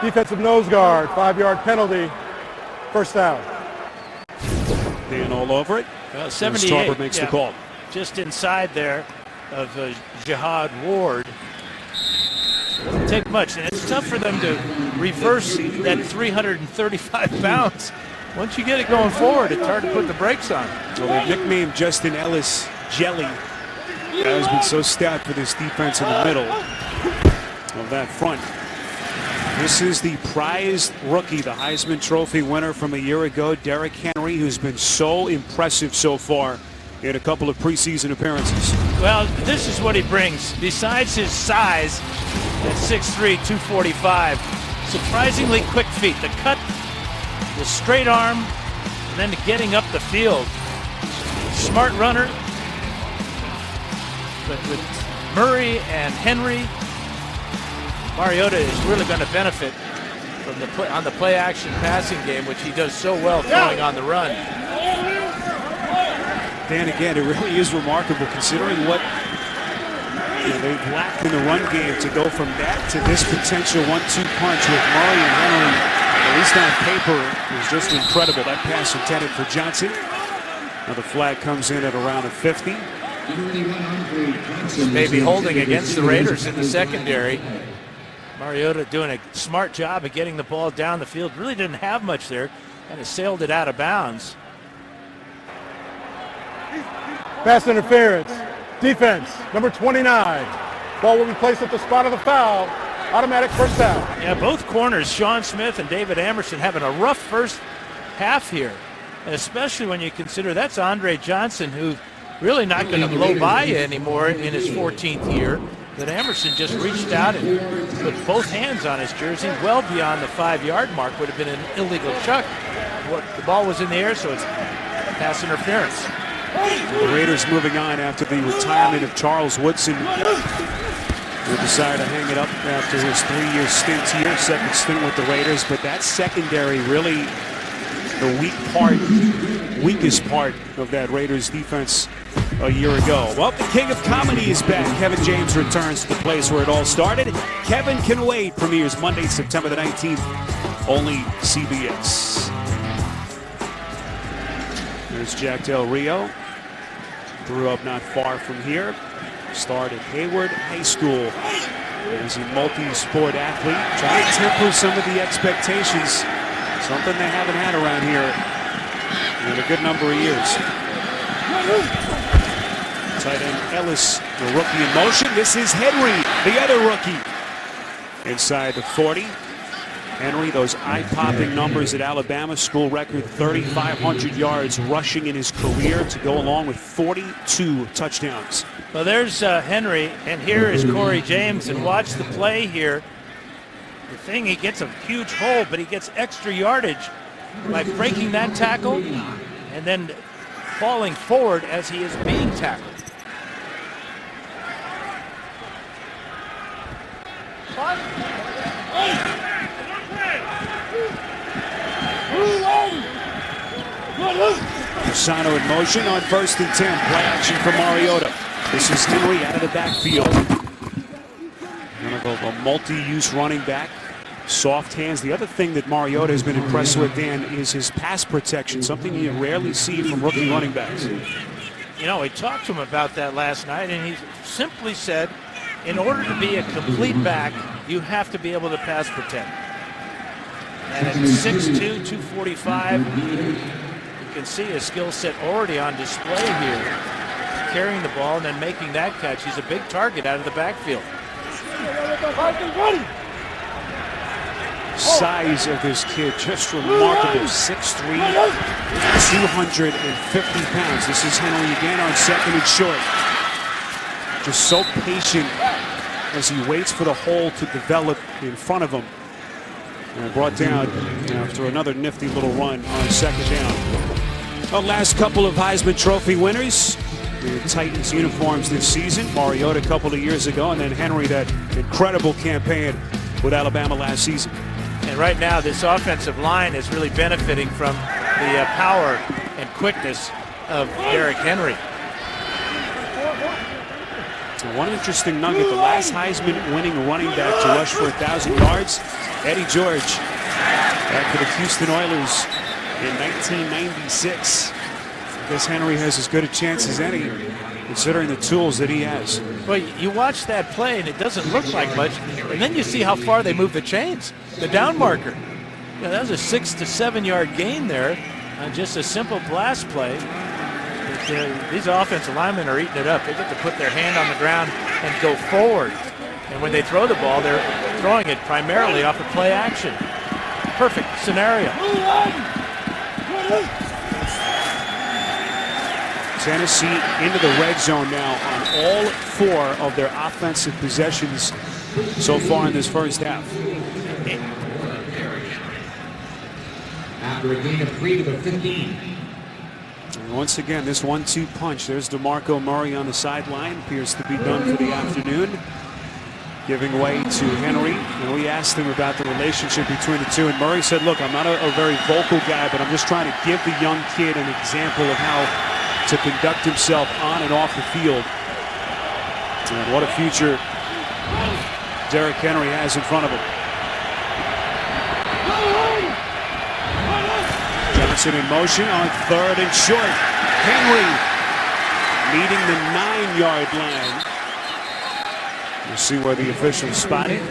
Defensive nose guard, 5-yard penalty. First down. Dan all over it. 78 Tarver makes the call. Just inside there of Jihad Ward. It doesn't take much, and it's tough for them to reverse that 335 pounds. Once you get it going forward, it's hard to put the brakes on. Well, they nicknamed Justin Ellis Jelly. That has been so stout for this defense in the middle of that front. This is the prized rookie, the Heisman Trophy winner from a year ago, Derrick Henry, who's been so impressive so far in a couple of preseason appearances. Well, this is what he brings. Besides his size at 6'3", 245, surprisingly quick feet. The cut, the straight arm, and then getting up the field. Smart runner. But with Murray and Henry, Mariota is really going to benefit from the play action passing game, which he does so well throwing on the run. Dan, again, it really is remarkable considering what they've lacked in the run game to go from that to this potential 1-2 punch with Murray and Henry. At least on paper, is just incredible. That pass intended for Johnson. Now the flag comes in at around a 50. Maybe holding against the Raiders in the secondary. Mariota doing a smart job of getting the ball down the field. Really didn't have much there, and has sailed it out of bounds. Pass interference. Defense, number 29. Ball will be placed at the spot of the foul. Automatic first down. Yeah, both corners, Sean Smith and David Amerson, having a rough first half here. And especially when you consider that's Andre Johnson, who really not going to blow by you anymore in his 14th year. But Amerson just reached out and put both hands on his jersey well beyond the 5-yard mark. Would have been an illegal chuck. The ball was in the air, so it's pass interference. The Raiders moving on after the retirement of Charles Woodson. He decided to hang it up after his 3-year stint here, second stint with the Raiders. But that secondary really the weakest part of that Raiders defense a year ago. Well, the king of comedy is back. Kevin James returns to the place where it all started. Kevin Can Wait premieres Monday, September the 19th. Only CBS. There's Jack Del Rio. Grew up not far from here. Started Hayward High School as a multi-sport athlete. Trying to temper some of the expectations. Something they haven't had around here in a good number of years. Tight end Ellis, the rookie in motion. This is Henry, the other rookie. Inside the 40. Henry, those eye-popping numbers at Alabama, school record 3,500 yards rushing in his career to go along with 42 touchdowns. Well, there's Henry, and here is Corey James, and watch the play here. The thing, he gets a huge hole, but he gets extra yardage by breaking that tackle and then falling forward as he is being tackled. Fasano in motion on 1st and 10. Play action for Mariota. This is Henry out of the backfield. A multi-use running back. Soft hands. The other thing that Mariota has been impressed with, Dan, is his pass protection, something you rarely see from rookie running backs. You know, we talked to him about that last night, and he simply said, in order to be a complete back, you have to be able to pass protect. And at 6'2", 245, you can see his skill set already on display here. Carrying the ball and then making that catch. He's a big target out of the backfield. Size of this kid, just remarkable. 6'3", 250 pounds. This is Henry again on 2nd and short. Just so patient as he waits for the hole to develop in front of him. And brought down after another nifty little run on 2nd down. The last couple of Heisman Trophy winners. The Titans uniforms this season. Mariota a couple of years ago, and then Henry, that incredible campaign with Alabama last season. And right now, this offensive line is really benefiting from the power and quickness of Derrick Henry. One interesting nugget, the last Heisman winning running back to rush for 1,000 yards, Eddie George, back to the Houston Oilers in 1996. I guess Henry has as good a chance as any, considering the tools that he has. Well, you watch that play, and it doesn't look like much, and then you see how far they move the chains, the down marker. You know, that was a 6 to 7 yard gain there on just a simple blast play. But, these offensive linemen are eating it up. They get to put their hand on the ground and go forward. And when they throw the ball, they're throwing it primarily off of play action. Perfect scenario. Tennessee into the red zone now on all 4 of their offensive possessions so far in this first half. After a gain of 3 to the 15. And once again, this 1-2 punch. There's DeMarco Murray on the sideline. Appears to be done for the afternoon. Giving way to Henry. And we asked him about the relationship between the two. And Murray said, look, I'm not a very vocal guy, but I'm just trying to give the young kid an example of how to conduct himself on and off the field. And what a future Derrick Henry has in front of him. Johnson in motion on 3rd and short. Henry meeting the 9-yard line. We'll see where the officials spot it.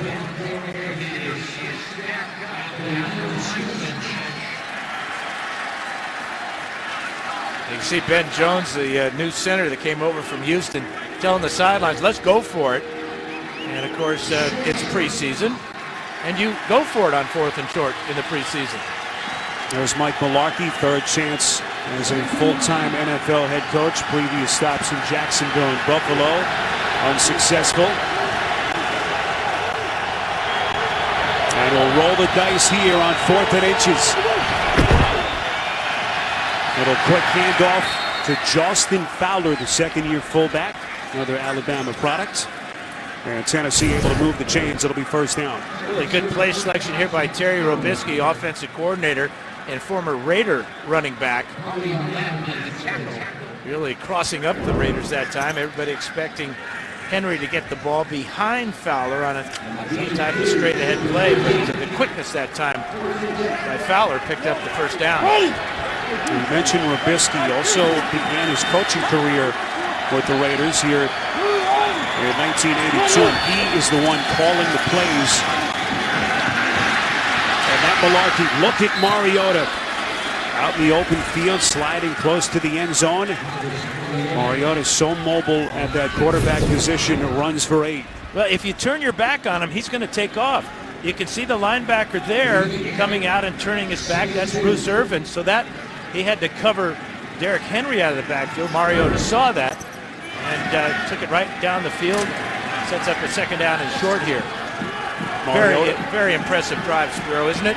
You can see Ben Jones, the new center that came over from Houston, telling the sidelines, let's go for it. And of course, it's preseason, and you go for it on 4th and short in the preseason. There's Mike Mularkey, 3rd chance as a full-time NFL head coach. Previous stops in Jacksonville and Buffalo, unsuccessful. And we'll roll the dice here on 4th and inches. Little quick handoff to Justin Fowler, the 2nd-year fullback, another Alabama product. And Tennessee able to move the chains. It'll be first down. Really good play selection here by Terry Robisky, offensive coordinator and former Raider running back. Really crossing up the Raiders that time. Everybody expecting Henry to get the ball behind Fowler on some type of straight ahead play, but the quickness that time by Fowler picked up the first down. We mentioned Robisky also began his coaching career with the Raiders here in 1982. He is the one calling the plays. And that Malarkey, look at Mariota out in the open field, sliding close to the end zone. Mariota is so mobile at that quarterback position, runs for 8. Well, if you turn your back on him, he's going to take off. You can see the linebacker there coming out and turning his back. That's Bruce Irvin. So that he had to cover Derrick Henry out of the backfield. Mariota saw that and took it right down the field. Sets up a second down and short here. Very impressive drive, SPERO, isn't it?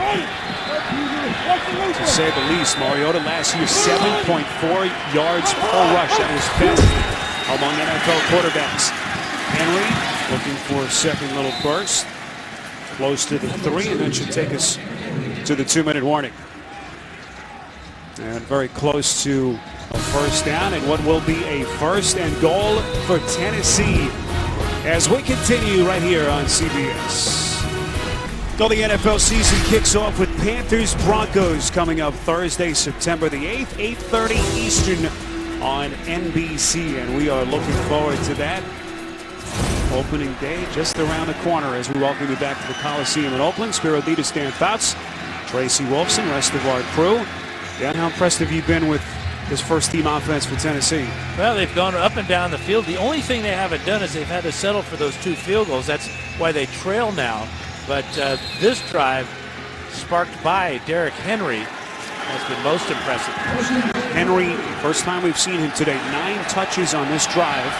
To say the least. Mariota last year 7.4 yards per rush. That was best among NFL quarterbacks. Henry looking for a second little burst. Close to the 3, and that should take us to the 2-minute warning. And very close to a first down and what will be a first and goal for Tennessee as we continue right here on CBS. Well, the NFL season kicks off with Panthers-Broncos coming up Thursday, September the 8th, 8:30 Eastern on NBC, and we are looking forward to that. Opening day just around the corner as we welcome you back to the Coliseum in Oakland. SPERO, DEDES, FOUTS, Tracy Wolfson, rest of our crew. Dan, how impressed have you been with this first-team offense for Tennessee? Well, they've gone up and down the field. The only thing they haven't done is they've had to settle for those 2 field goals. That's why they trail now. But this drive, sparked by Derrick Henry, has been most impressive. Henry, first time we've seen him today, 9 touches on this drive,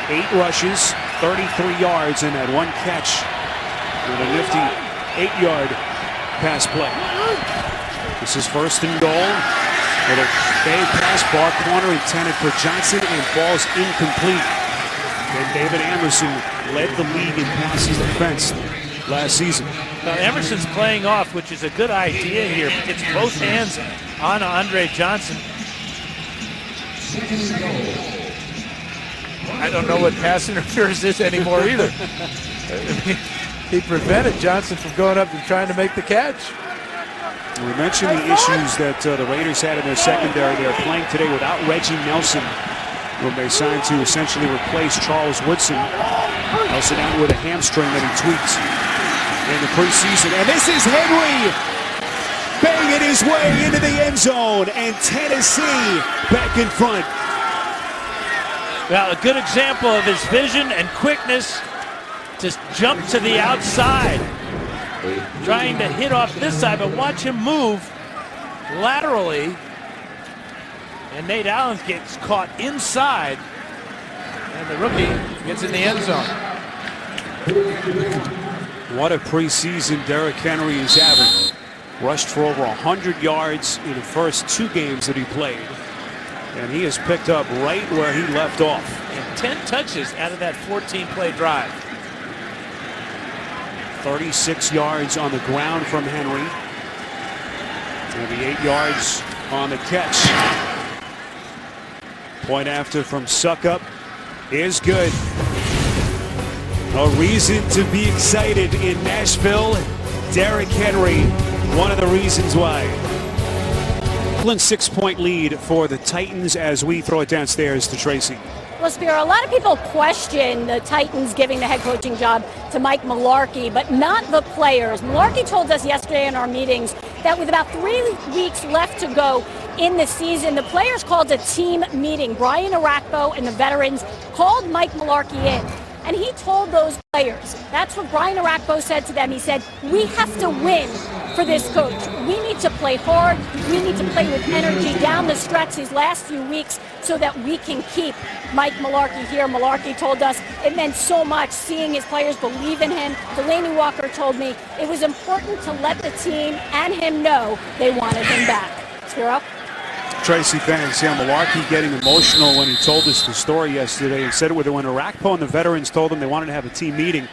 8 rushes, 33 yards, and that 1 catch with a nifty 8-yard pass play. This is first and goal. With a fade pass, far corner intended for Johnson, and falls incomplete. And David Emerson led the league in passes defense last season. Now Emerson's playing off, which is a good idea here. Gets both hands on Andre Johnson. I don't know what pass interference is anymore either. He prevented Johnson from going up and trying to make the catch. We mentioned the issues that the Raiders had in their secondary. They're playing today without Reggie Nelson, whom they signed to essentially replace Charles Woodson. Nelson out with a hamstring that he tweaked in the preseason. And this is Henry banging his way into the end zone, and Tennessee back in front. Well, a good example of his vision and quickness to jump to the outside. Trying to hit off this side, but watch him move laterally. And Nate Allen gets caught inside. And the rookie gets in the end zone. What a preseason Derrick Henry is having. Rushed for over 100 yards in the first 2 games that he played. And he has picked up right where he left off. And 10 touches out of that 14-play drive. 36 yards on the ground from Henry. And the 8 yards on the catch. Point after from Suckup is good. A reason to be excited in Nashville. Derrick Henry, one of the reasons why. Cleveland's 6-point lead for the Titans as we throw it downstairs to Tracy. Well, SPERO, a lot of people question the Titans giving the head coaching job to Mike Mularkey, but not the players. Mularkey told us yesterday in our meetings that with about 3 weeks left to go in the season, the players called a team meeting. Brian Arakpo and the veterans called Mike Mularkey in, and he told those players, that's what Brian Arakpo said to them. He said, we have to win for this coach. We need to play hard. We need to play with energy down the stretch these last few weeks so that we can keep Mike Mularkey here. Mularkey told us it meant so much seeing his players believe in him. Delaney Walker told me it was important to let the team and him know they wanted him back. SPERO? Tracy, thanks. Yeah, Malarkey getting emotional when he told us the story yesterday and said it when Arakpo and the veterans told him they wanted to have a team meeting.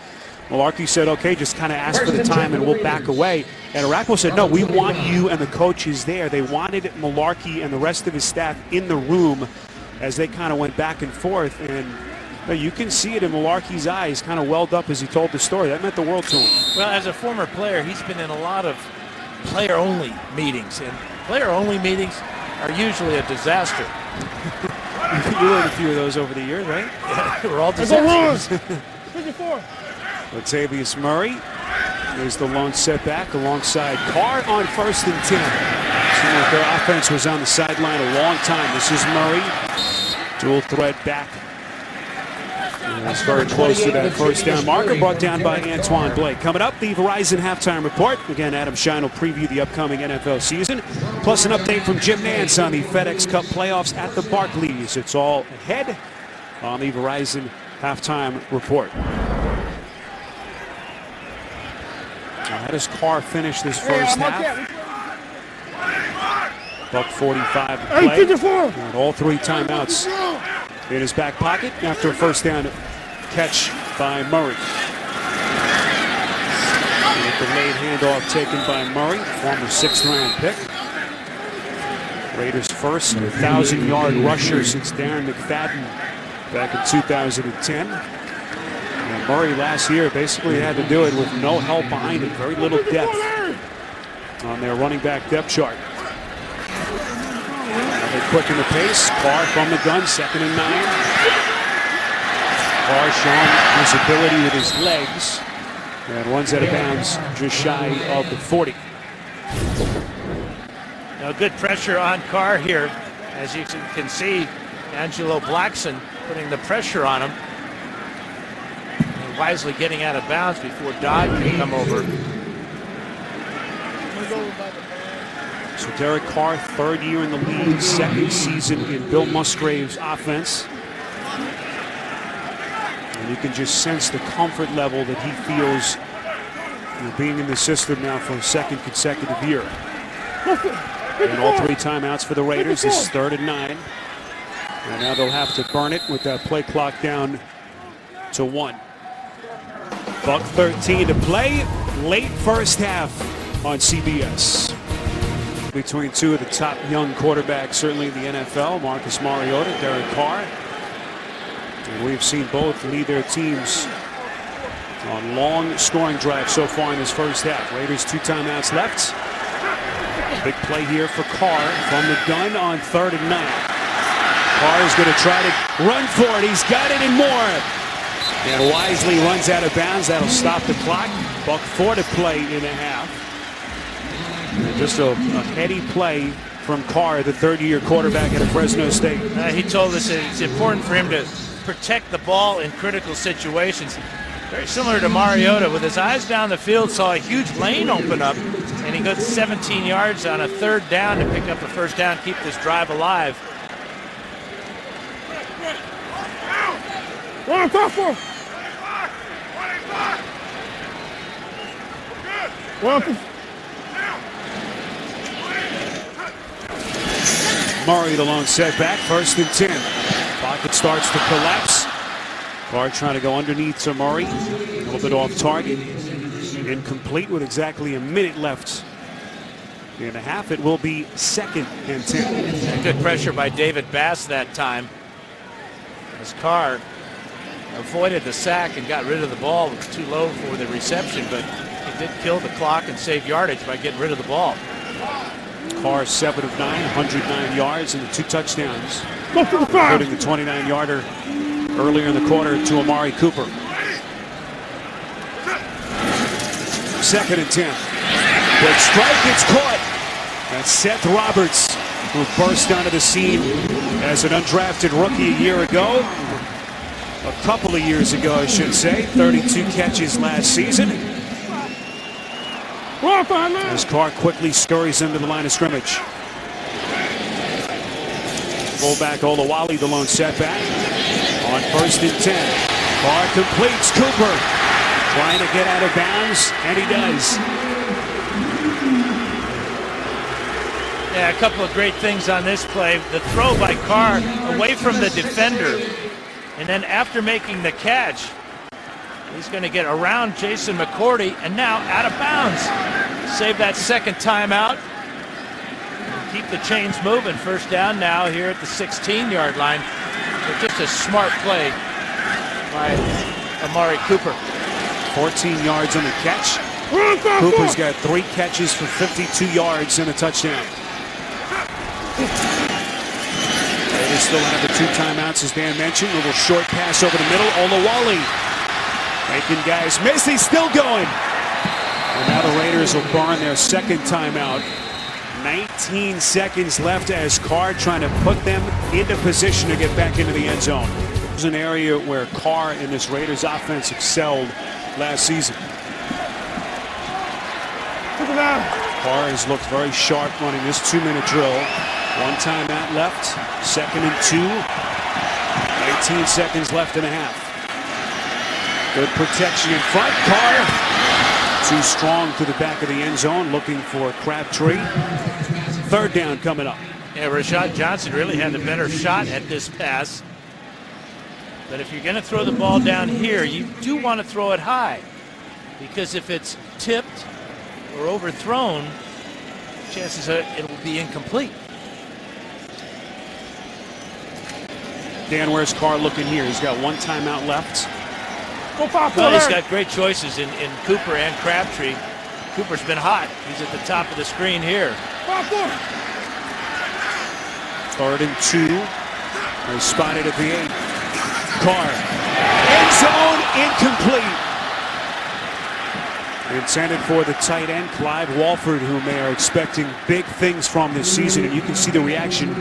Malarkey said, okay, just kind of ask for the time and we'll back away. And Arakpo said, no, we want you and the coaches there. They wanted Malarkey and the rest of his staff in the room as they kind of went back and forth. And you can see it in Malarkey's eyes, kind of welled up as he told the story. That meant the world to him. Well, as a former player, he's been in a lot of player-only meetings. And player-only meetings are usually a disaster. You were in a few of those over the years, right? We're all disasters. Latavius Murray is the lone setback alongside Carr on 1st and 10. Seemed like their offense was on the sideline a long time. This is Murray, dual threat back. It's very close to that first down marker, brought down by Antoine Blake. Coming up, the Verizon halftime report. Again, Adam Schein will preview the upcoming NFL season, plus an update from Jim Nantz on the FedEx Cup playoffs at the Barclays. It's all ahead on the Verizon halftime report. Now, how does Carr finish this first half? $1:45 to play. And all 3 timeouts in his back pocket after a first down catch by Murray. With the late handoff taken by Murray, former 6th-round pick. Raiders' first 1,000-yard rusher since Darren McFadden back in 2010. And Murray last year basically had to do it with no help behind him, very little depth on their running back depth chart. They quicken the pace. Carr from the gun, 2nd and 9. Carr showing his ability with his legs and runs out of bounds just shy of the 40. Now good pressure on Carr here. As you can see, Angelo Blackson putting the pressure on him. And wisely getting out of bounds before Dodd can come over. So Derek Carr, 3rd year in the league, 2nd season in Bill Musgrave's offense. And you can just sense the comfort level that he feels being in the system now for a 2nd consecutive year. And all 3 timeouts for the Raiders. This is 3rd and 9. And now they'll have to burn it with that play clock down to 1. $1:13 to play. Late first half on CBS. Between 2 of the top young quarterbacks, certainly in the NFL, Marcus Mariota, Derek Carr. And we've seen both lead their teams on long scoring drives so far in this first half. Raiders 2 timeouts left. Big play here for Carr from the gun on 3rd and 9. Carr is going to try to run for it. He's got it and more. And wisely runs out of bounds. That'll stop the clock. $1:04 to play in a half. Just a heady play from Carr, the 3rd-year quarterback at Fresno State. He told us it's important for him to protect the ball in critical situations. Very similar to Mariota, with his eyes down the field, saw a huge lane open up, and he goes 17 yards on a 3rd down to pick up a first down, keep this drive alive. Murray, the lone setback, 1st and 10. Pocket starts to collapse. Carr trying to go underneath to Murray. A little bit off target. Incomplete with exactly a minute left in the half. It will be 2nd and 10. Good pressure by David Bass that time. As Carr avoided the sack and got rid of the ball. It was too low for the reception, but he did kill the clock and save yardage by getting rid of the ball. Carr 7 of 9, 109 yards and the 2 touchdowns, including the 29-yarder earlier in the quarter to Amari Cooper. 2nd and 10. Quick strike, it's caught. That's Seth Roberts, who burst onto the scene as an undrafted rookie a year ago. A couple of years ago, I should say. 32 catches last season. As Carr quickly scurries into the line of scrimmage. Fullback Olawale, the lone setback. On 1st and 10. Carr completes. Cooper trying to get out of bounds, and he does. Yeah, a couple of great things on this play. The throw by Carr away from the defender. And then after making the catch, he's going to get around Jason McCourty and now out of bounds. Save that second timeout. Keep the chains moving. First down now here at the 16-yard line. So just a smart play by Amari Cooper. 14 yards on the catch. Cooper's got 3 catches for 52 yards and a touchdown. They still have the 2 timeouts, as Dan mentioned. A little short pass over the middle. Olawale making guys miss. He's still going. And now the Raiders will burn their second timeout. 19 seconds left as Carr trying to put them into position to get back into the end zone. It was an area where Carr in this Raiders offense excelled last season. Carr has looked very sharp running this 2-minute drill. 1 timeout left. 2nd and 2. 18 seconds left and a half. Good protection in front. Carr too strong to the back of the end zone, looking for Crabtree. 3rd down coming up. Yeah, Rashad Johnson really had the better shot at this pass. But if you're going to throw the ball down here, you do want to throw it high. Because if it's tipped or overthrown, chances are it'll be incomplete. Dan, where's Carr looking here? He's got 1 timeout left. Well, he's got great choices in Cooper and Crabtree. Cooper's been hot. He's at the top of the screen here. 3rd and 2. They're spotted at the 8. Carr. End zone incomplete. Intended for the tight end, Clive Walford, whom they are expecting big things from this season, and you can see the reaction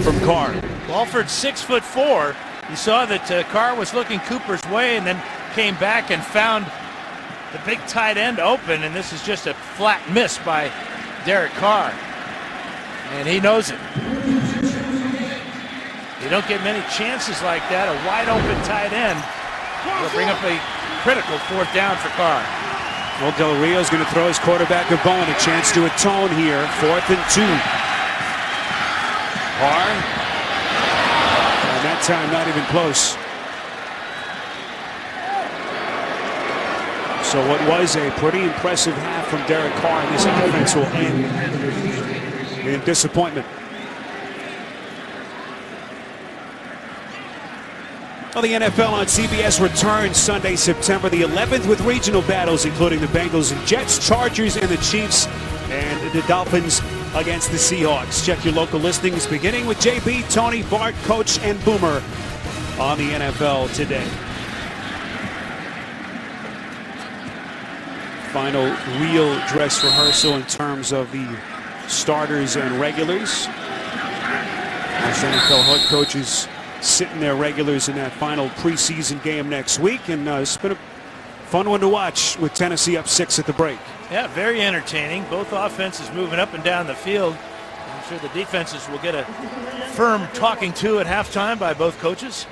from Carr. Walford's 6'4". He saw that Carr was looking Cooper's way and then came back and found the big tight end open, and this is just a flat miss by Derek Carr. And he knows it. You don't get many chances like that. A wide open tight end will bring up a critical 4th down for Carr. Well, Del Rio's going to throw his quarterback a bone. A chance to atone here. 4th and 2. Carr. And that time not even close. So what was a pretty impressive half from Derek Carr, this offense will end in disappointment. Well, the NFL on CBS returns Sunday, September the 11th with regional battles including the Bengals and Jets, Chargers and the Chiefs, and the Dolphins against the Seahawks. Check your local listings beginning with JB, Tony, Bart, Coach, and Boomer on the NFL Today. Final real dress rehearsal in terms of the starters and regulars. Most NFL head coaches sitting their regulars in that final preseason game next week, and it's been a fun one to watch with Tennessee up 6 at the break. Yeah, very entertaining. Both offenses moving up and down the field. I'm sure the defenses will get a firm talking to at halftime by both coaches.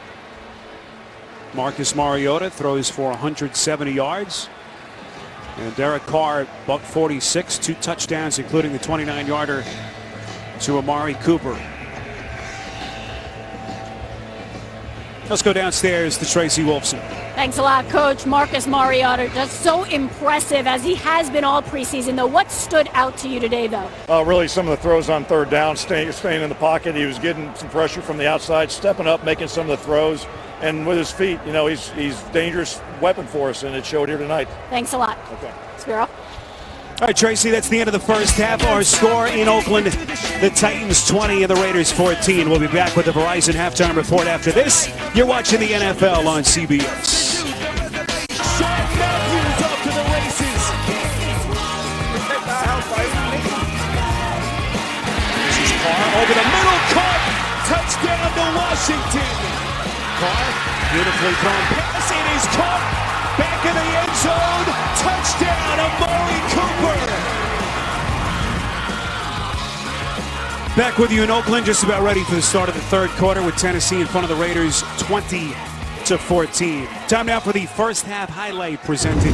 Marcus Mariota throws for 170 yards. And Derek Carr, $146, 2 touchdowns, including the 29-yarder to Amari Cooper. Let's go downstairs to Tracy Wolfson. Thanks a lot, Coach. Marcus Mariota, just so impressive as he has been all preseason, though. What stood out to you today, though? Really some of the throws on 3rd down, staying in the pocket. He was getting some pressure from the outside, stepping up, making some of the throws. And with his feet, you know, he's a dangerous weapon for us, and it showed here tonight. Thanks a lot. Okay. SPERO. All right, Tracy, that's the end of the first half. Our score in Oakland, the Titans 20 and the Raiders 14. We'll be back with the Verizon halftime report after this. You're watching the NFL on CBS. This is Carr over the middle, caught. Touchdown to Washington. Carr, beautifully thrown pass. It is caught. Back in the end zone. Touchdown, Amari Cooper. Back with you in Oakland, just about ready for the start of the 3rd quarter with Tennessee in front of the Raiders 20-14. Time now for the first half highlight presented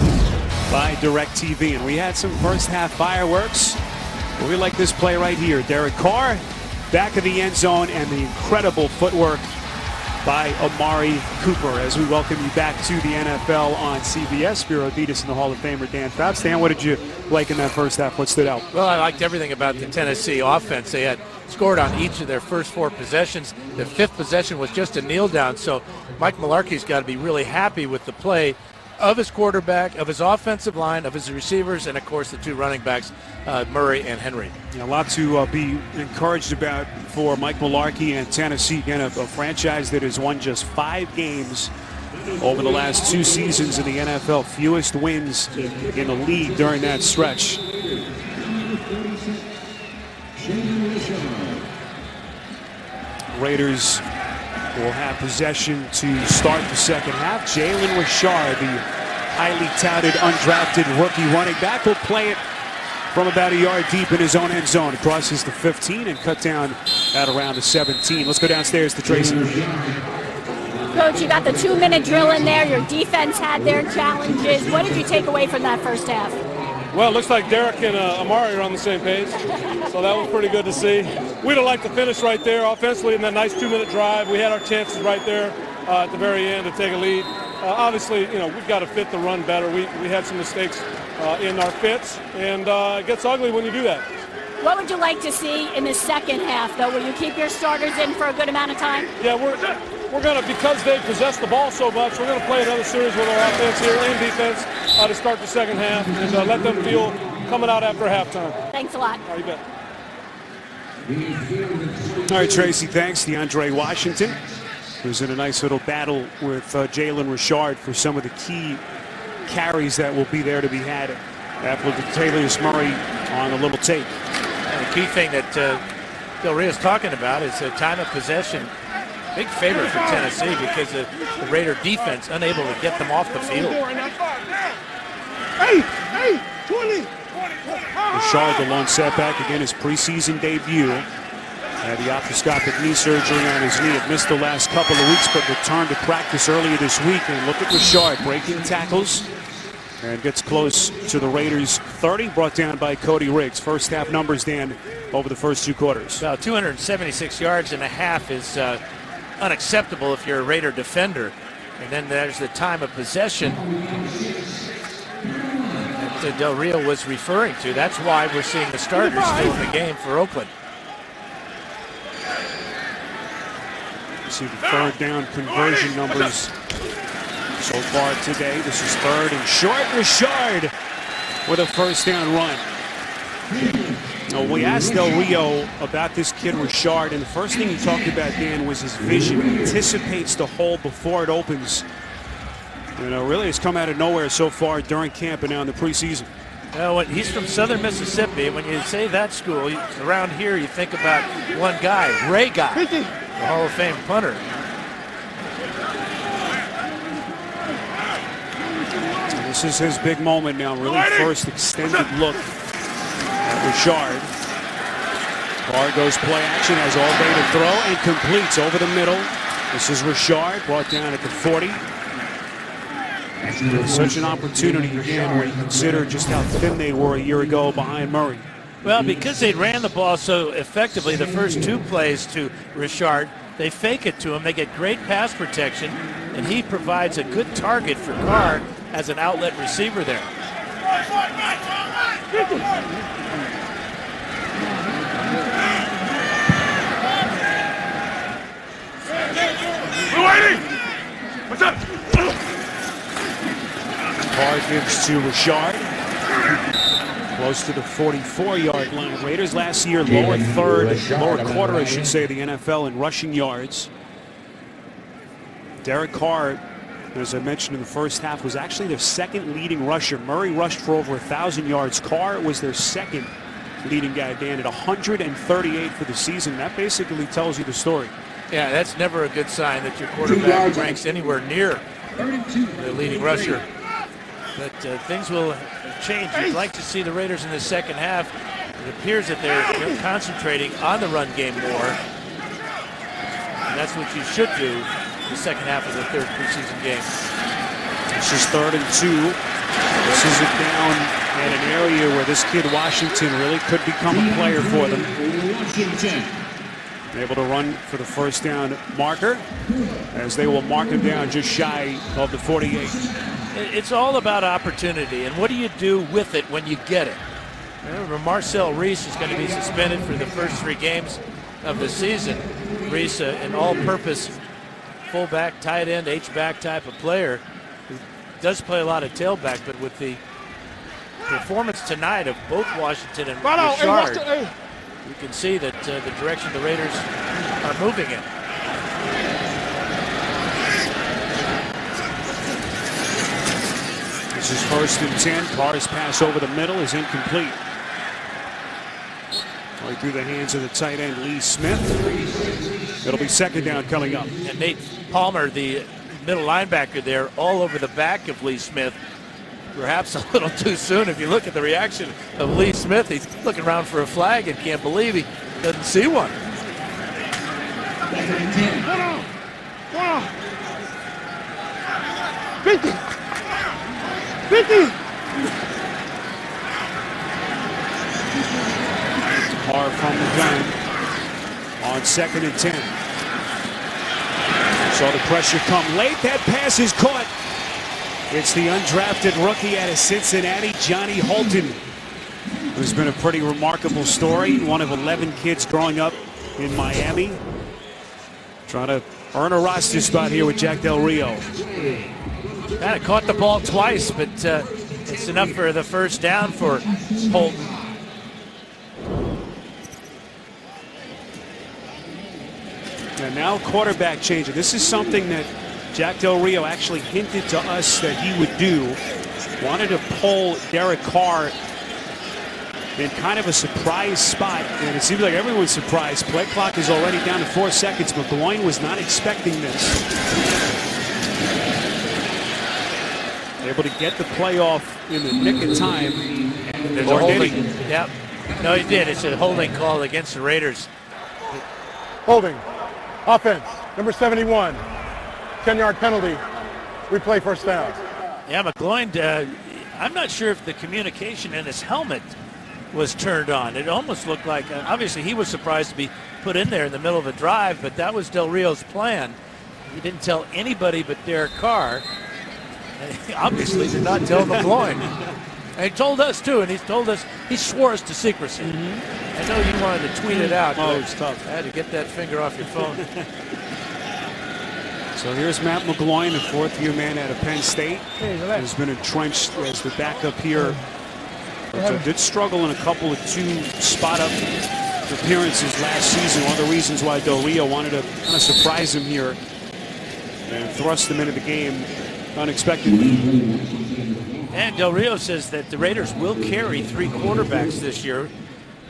by DirecTV. And we had some first half fireworks Well, we like this play right here. Derek Carr, back of the end zone, and the incredible footwork by Amari Cooper as we welcome you back to the NFL on CBS. SPERO, DEDES, and the Hall of Famer Dan FOUTS. Dan, what did you like in that first half? What stood out? Well, I liked everything about the Tennessee offense. They had scored on each of their first 4 possessions. The 5th possession was just a kneel down, so Mike Mularkey's got to be really happy with the play of his quarterback, of his offensive line, of his receivers, and of course the 2 running backs, Murray and Henry. Yeah, a lot to be encouraged about for Mike Mularkey and Tennessee. Again, a franchise that has won just 5 games over the last 2 seasons in the NFL. Fewest wins in the league during that stretch. Raiders will have possession to start the second half. Jalen Richard, the highly touted, undrafted rookie running back, will play it from about a yard deep in his own end zone. Crosses the 15 and cut down at around the 17. Let's go downstairs to Tracy. Coach, you got the 2-minute drill in there. Your defense had their challenges. What did you take away from that first half? Well, it looks like Derek and Amari are on the same page, so that was pretty good to see. We'd have liked to finish right there offensively in that nice 2-minute drive. We had our chances right there at the very end to take a lead. Obviously, we've got to fit the run better. We had some mistakes in our fits, and it gets ugly when you do that. What would you like to see in the second half, though? Will you keep your starters in for a good amount of time? Yeah, we're going to, because they possess the ball so much, we're going to play another series with our offense here and defense to start the second half and let them feel coming out after halftime. Thanks a lot. You bet. All right, Tracy, thanks. DeAndre Washington, who's in a nice little battle with Jalen Richard for some of the key carries that will be there to be had after Latavius Murray on a little tape. And the key thing that Del Rio's talking about is time of possession. Big favorite for Tennessee because the Raider defense unable to get them off the field. Hey, 20. Richard, the lone setback, again, his preseason debut. Had the arthroscopic knee surgery on his knee. Had missed the last couple of weeks, but returned to practice earlier this week. And look at Richard breaking tackles and gets close to the Raiders' 30, brought down by Cody Riggs. First half numbers, Dan, over the first 2 quarters. About 276 yards and a half is unacceptable if you're a Raider defender. And then there's the time of possession that Del Rio was referring to. That's why we're seeing the starters still in the game for Oakland. See the third down conversion numbers so far today. This is 3rd and short. Richard with a first down run. Now, we asked Del Rio about this kid Richard, and the first thing he talked about, Dan, was his vision. He anticipates the hole before it opens. Really has come out of nowhere so far during camp and now in the preseason. Well, he's from Southern Mississippi. When you say that school, around here you think about one guy, Ray Guy, the Hall of Fame punter. So this is his big moment now, really first extended look at Richard. Carr goes play action, has all day to throw, and completes over the middle. This is Richard, brought down at the 40. Such an opportunity again where you consider just how thin they were a year ago behind Murray. Well, because they ran the ball so effectively the first 2 plays to Richard, they fake it to him. They get great pass protection, and he provides a good target for Carr as an outlet receiver there. We're waiting. What's up? Carr gives to Richard. Close to the 44-yard line. Raiders last year lower quarter, I should say, the NFL in rushing yards. Derek Carr, as I mentioned in the first half, was actually their 2nd leading rusher. Murray rushed for over 1,000 yards. Carr was their 2nd leading guy, Dan, at 138 for the season. That basically tells you the story. Yeah, that's never a good sign that your quarterback ranks anywhere near the leading rusher. But things will change. You'd like to see the Raiders in the second half. It appears that they're concentrating on the run game more. And that's what you should do in the second half of the 3rd preseason game. This is 3rd and 2. This is a down and an area where this kid Washington really could become a player for them. Able to run for the first down marker as they will mark him down just shy of the 48. It's all about opportunity, and what do you do with it when you get it? Remember, Marcel Reese is going to be suspended for the first 3 games of the season. Reese, an all-purpose fullback, tight end, H-back type of player who does play a lot of tailback, but with the performance tonight of both Washington and Richard, you can see that the direction the Raiders are moving in. This is 1st and 10. Carter's pass over the middle is incomplete. Right through the hands of the tight end, Lee Smith. It'll be 2nd down coming up. And Nate Palmer, the middle linebacker there, all over the back of Lee Smith. Perhaps a little too soon. If you look at the reaction of Lee Smith, he's looking around for a flag and can't believe he doesn't see one. 50. Carr from the gun on 2nd and 10. Saw the pressure come late. That pass is caught. It's the undrafted rookie out of Cincinnati, Johnny Holton, who's been a pretty remarkable story. One of 11 kids growing up in Miami. Trying to earn a roster spot here with Jack Del Rio. Kind of caught the ball twice, but it's enough for the first down for Holton. And now quarterback changing. This is something that Jack Del Rio actually hinted to us that he would do. Wanted to pull Derek Carr in kind of a surprise spot, and it seems like everyone's surprised. Play clock is already down to 4 seconds. McGloin was not expecting this. Able to get the play off in the nick of time. There's a holding. Yep. No, he did. It's a holding call against the Raiders. Holding. Offense. Number 71. 10-yard penalty. Replay 1st down. Yeah, McGloin, I'm not sure if the communication in his helmet was turned on. It almost looked like, obviously he was surprised to be put in there in the middle of a drive, but that was Del Rio's plan. He didn't tell anybody but Derek Carr. And he obviously did not tell McGloin. And he told us too, and he's told us, he swore us to secrecy. I know you wanted to tweet it out. Oh, it's tough. I had to get that finger off your phone. So here's Matt McGloin, a 4th-year man out of Penn State. Has been entrenched as the backup here. But did struggle in a couple of 2 spot-up appearances last season. One of the reasons why Del Rio wanted to kind of surprise him here and thrust him into the game unexpectedly. And Del Rio says that the Raiders will carry 3 quarterbacks this year.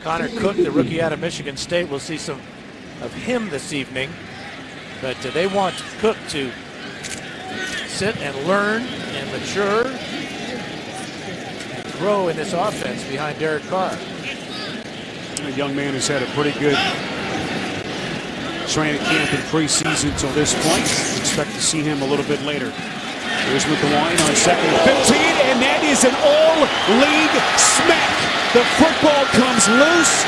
Connor Cook, the rookie out of Michigan State, we'll see some of him this evening. But they want Cook to sit and learn and mature and grow in this offense behind Derek Carr. A young man who's had a pretty good training camp in preseason till this point. Expect to see him a little bit later. Here's McGloin on 2nd and 15, and that is an all-league smack. The football comes loose,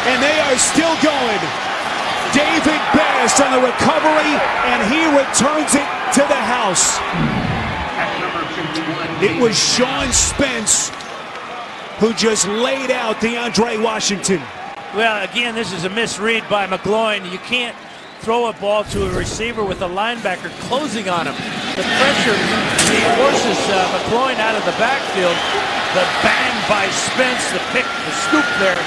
and they are still going. David Bass on the recovery, and he returns it to the house. It was Sean Spence who just laid out DeAndre Washington. Well, again, this is a misread by McGloin. You can't throw a ball to a receiver with a linebacker closing on him. The pressure forces McGloin out of the backfield. The bang by Spence, the pick, the scoop there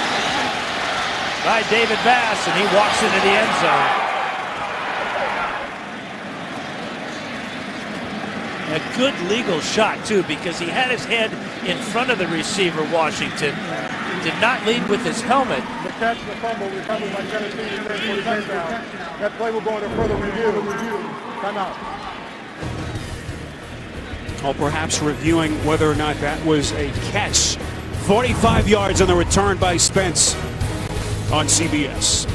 by David Bass, and he walks into the end zone. A good legal shot, too, because he had his head in front of the receiver, Washington. Did not lead with his helmet. The catch, the fumble, recovered by Tennessee for the touchdown. That play will go into further review. Timeout. Or perhaps reviewing whether or not that was a catch. 45 yards on the return by Spence on CBS.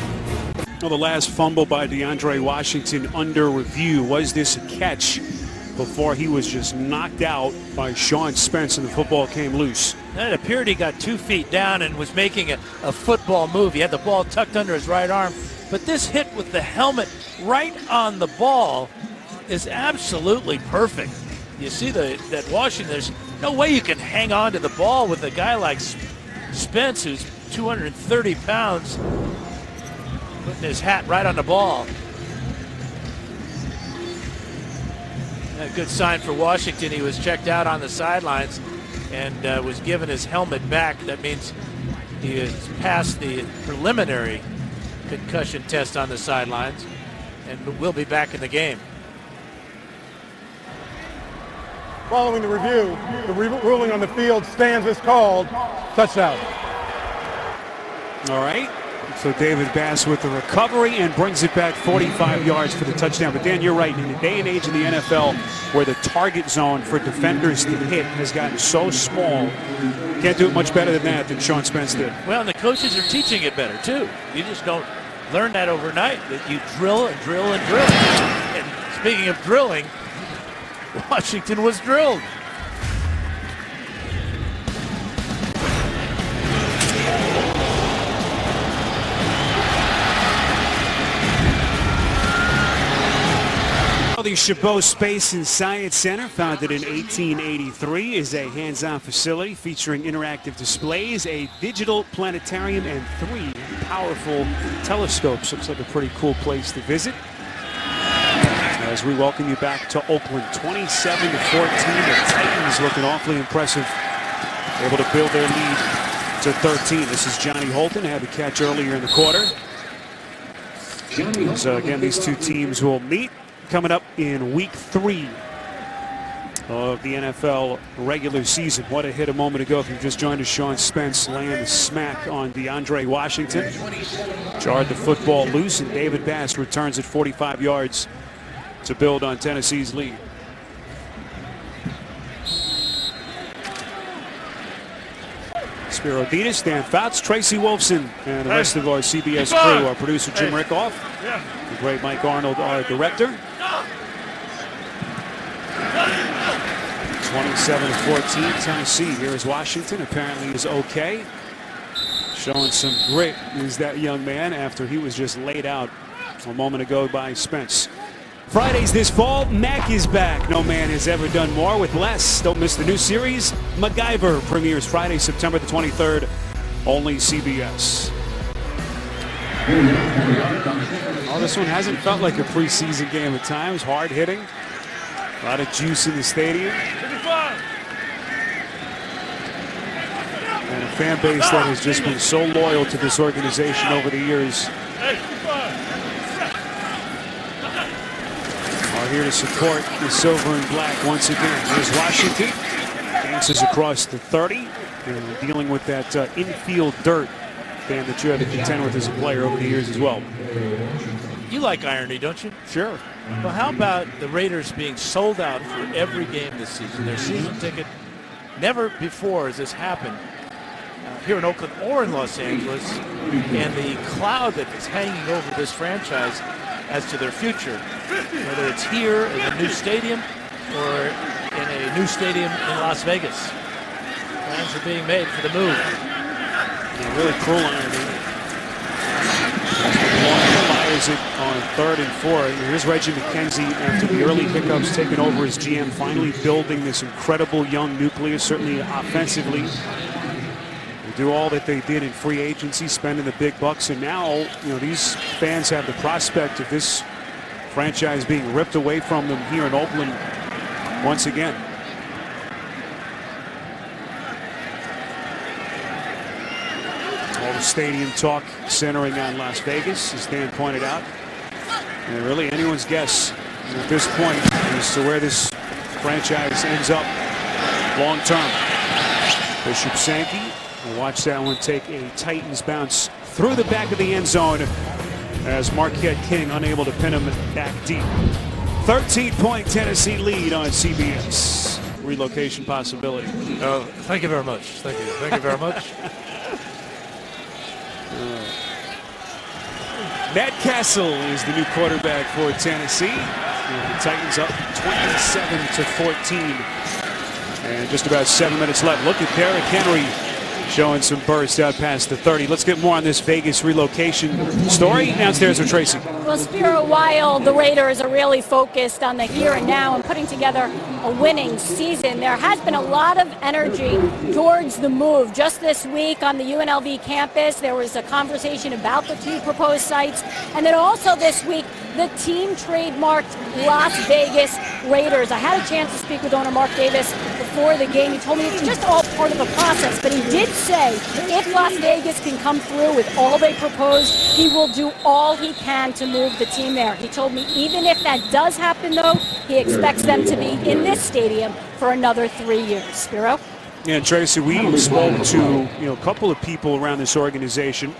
Well, the last fumble by DeAndre Washington under review. Was this a catch? before he was just knocked out by Sean Spence and the football came loose. And it appeared he got 2 feet down and was making a football move. He had the ball tucked under his right arm. But this hit with the helmet right on the ball is absolutely perfect. You see that Washington, there's no way you can hang on to the ball with a guy like Spence, who's 230 pounds, putting his hat right on the ball. A good sign for Washington. He was checked out on the sidelines and was given his helmet back. That means he has passed the preliminary concussion test on the sidelines and will be back in the game. Following the review, the ruling on the field stands as called. Touchdown. All right. So David Bass with the recovery and brings it back 45 yards for the touchdown. But Dan, you're right. In the day and age of the NFL where the target zone for defenders to hit has gotten so small, can't do it much better than Sean Spence did. Well, and the coaches are teaching it better, too. You just don't learn that overnight, that you drill and drill and drill. And speaking of drilling, Washington was drilled. The Chabot Space and Science Center, founded in 1883, is a hands-on facility featuring interactive displays, a digital planetarium, and 3 powerful telescopes. Looks like a pretty cool place to visit. As we welcome you back to Oakland, 27-14. The Titans looking awfully impressive, able to build their lead to 13. This is Johnny Holton, had the catch earlier in the quarter. So again, these two teams will meet coming up in week 3 of the NFL regular season. What a hit a moment ago. If you've just joined us, Sean Spence laying the smack on DeAndre Washington. Jarred the football loose, and David Bass returns at 45 yards to build on Tennessee's lead. SPERO, DEDES, Dan Fouts, Tracy Wolfson, and the rest of our CBS crew. Our producer Jim Rickoff, the great Mike Arnold, our director. 27-14 Tennessee. Here's Washington. Apparently is okay. Showing some grit is that young man after he was just laid out a moment ago by Spence. Fridays this fall, Mac is back. No man has ever done more with less. Don't miss the new series. MacGyver premieres Friday, September the 23rd. Only CBS. Oh, this one hasn't felt like a preseason game at times. Hard hitting. A lot of juice in the stadium. And a fan base that has just been so loyal to this organization over the years. Are here to support the silver and black once again. Here's Washington. Dances across the 30. And dealing with that infield dirt, Dan, that you had to contend with as a player over the years as well. You like irony, don't you? Sure. Well, how about the Raiders being sold out for every game this season? Their season ticket, never before has this happened here in Oakland or in Los Angeles, and the cloud that is hanging over this franchise as to their future, whether it's here in the new stadium or in a new stadium in Las Vegas. Plans are being made for the move. Yeah, really cruel irony. Fires it on 3rd and 4. Here's Reggie McKenzie after the early hiccups, taking over as GM, finally building this incredible young nucleus, certainly offensively. They do all that they did in free agency, spending the big bucks, and now these fans have the prospect of this franchise being ripped away from them here in Oakland once again. All the stadium talk centering on Las Vegas, as Dan pointed out. And really anyone's guess at this point as to where this franchise ends up long term. Bishop Sankey will watch that one take a Titans bounce through the back of the end zone as Marquette King unable to pin him back deep. 13-point Tennessee lead on CBS. Relocation possibility. Oh, thank you very much. Thank you. Thank you very much. Matt Castle is the new quarterback for Tennessee. The Titans up 27-14. And just about 7 minutes left. Look at Derrick Henry showing some burst out past the 30. Let's get more on this Vegas relocation story. Downstairs with Tracy. Well, Spero, while the Raiders are really focused on the here and now and putting together a winning season, there has been a lot of energy towards the move. Just this week on the UNLV campus, there was a conversation about the 2 proposed sites. And then also this week, the team trademarked Las Vegas Raiders. I had a chance to speak with owner Mark Davis before the game. He told me it's just all part of the process, but he did say if Las Vegas can come through with all they propose, he will do all he can to move the team there. He told me even if that does happen, though, he expects them to be in this stadium for another 3 years. Spero? Yeah, Tracy, we spoke to a couple of people around this organization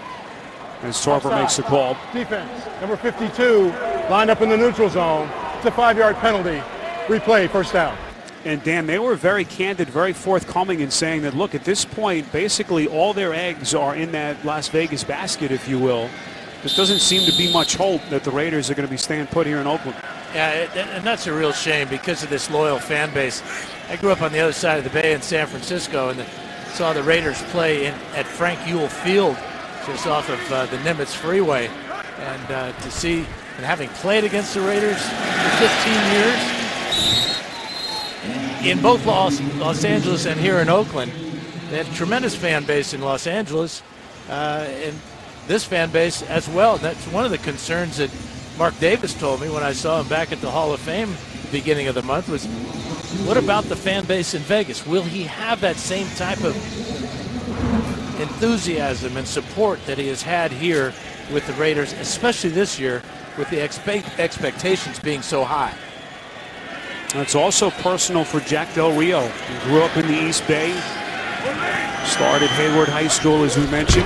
as Tarver makes the call. Defense, number 52, lined up in the neutral zone. It's a 5-yard penalty. Replay, first down. And Dan, they were very candid, very forthcoming in saying that, look, at this point, basically all their eggs are in that Las Vegas basket, if you will. There doesn't seem to be much hope that the Raiders are going to be staying put here in Oakland. Yeah, and that's a real shame because of this loyal fan base. I grew up on the other side of the bay in San Francisco and saw the Raiders play at Frank Ewell Field, just off of the Nimitz Freeway. And to see, and having played against the Raiders for 15 years, in both Los Angeles and here in Oakland, they have a tremendous fan base in Los Angeles, and this fan base as well. That's one of the concerns that Mark Davis told me when I saw him back at the Hall of Fame beginning of the month was, what about the fan base in Vegas? Will he have that same type of enthusiasm and support that he has had here with the Raiders, especially this year with the expectations being so high? It's also personal for Jack Del Rio. He grew up in the East Bay, started Hayward High School, as we mentioned,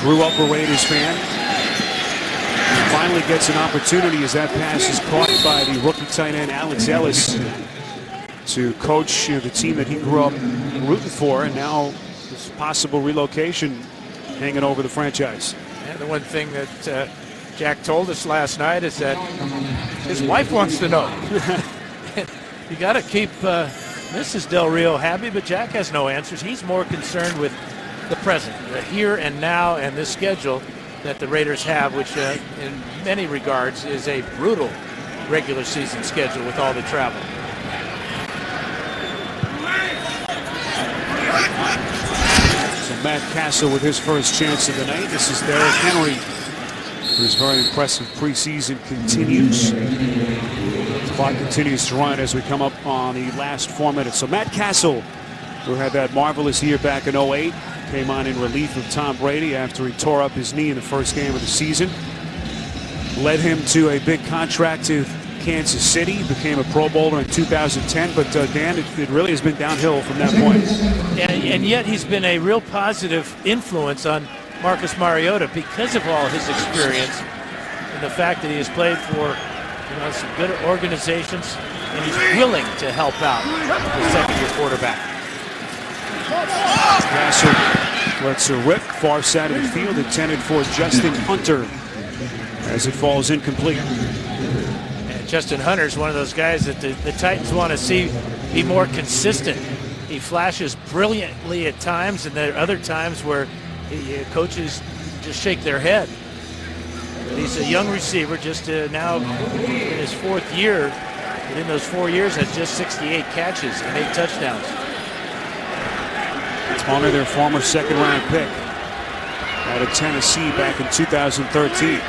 grew up a Raiders fan. He finally gets an opportunity as that pass is caught by the rookie tight end Alex Ellis to coach the team that he grew up rooting for, and now this possible relocation hanging over the franchise. And the one thing that Jack told us last night is that his wife wants to know. You got to keep Mrs. Del Rio happy, but Jack has no answers. He's more concerned with the present, the here and now, and this schedule that the Raiders have, which in many regards is a brutal regular season schedule with all the travel. So Matt Castle with his first chance of the night. This is Derrick Henry, whose very impressive preseason continues. The clock continues to run as we come up on the last 4 minutes. So Matt Castle, who had that marvelous year back in 08, came on in relief of Tom Brady after he tore up his knee in the first game of the season. Led him to a big contract to Kansas City, became a Pro Bowler in 2010, but Dan, it really has been downhill from that point. And yet he's been a real positive influence on Marcus Mariota because of all his experience and the fact that he has played for some good organizations, and he's willing to help out the second-year quarterback. Castle lets her rip far side of the field, intended for Justin Hunter as it falls incomplete. And Justin Hunter's one of those guys that the Titans want to see be more consistent. He flashes brilliantly at times, and there are other times where coaches just shake their head. But he's a young receiver, just now in his 4th year, and in those 4 years has just 68 catches and 8 touchdowns. Hunter, their former second-round pick out of Tennessee back in 2013.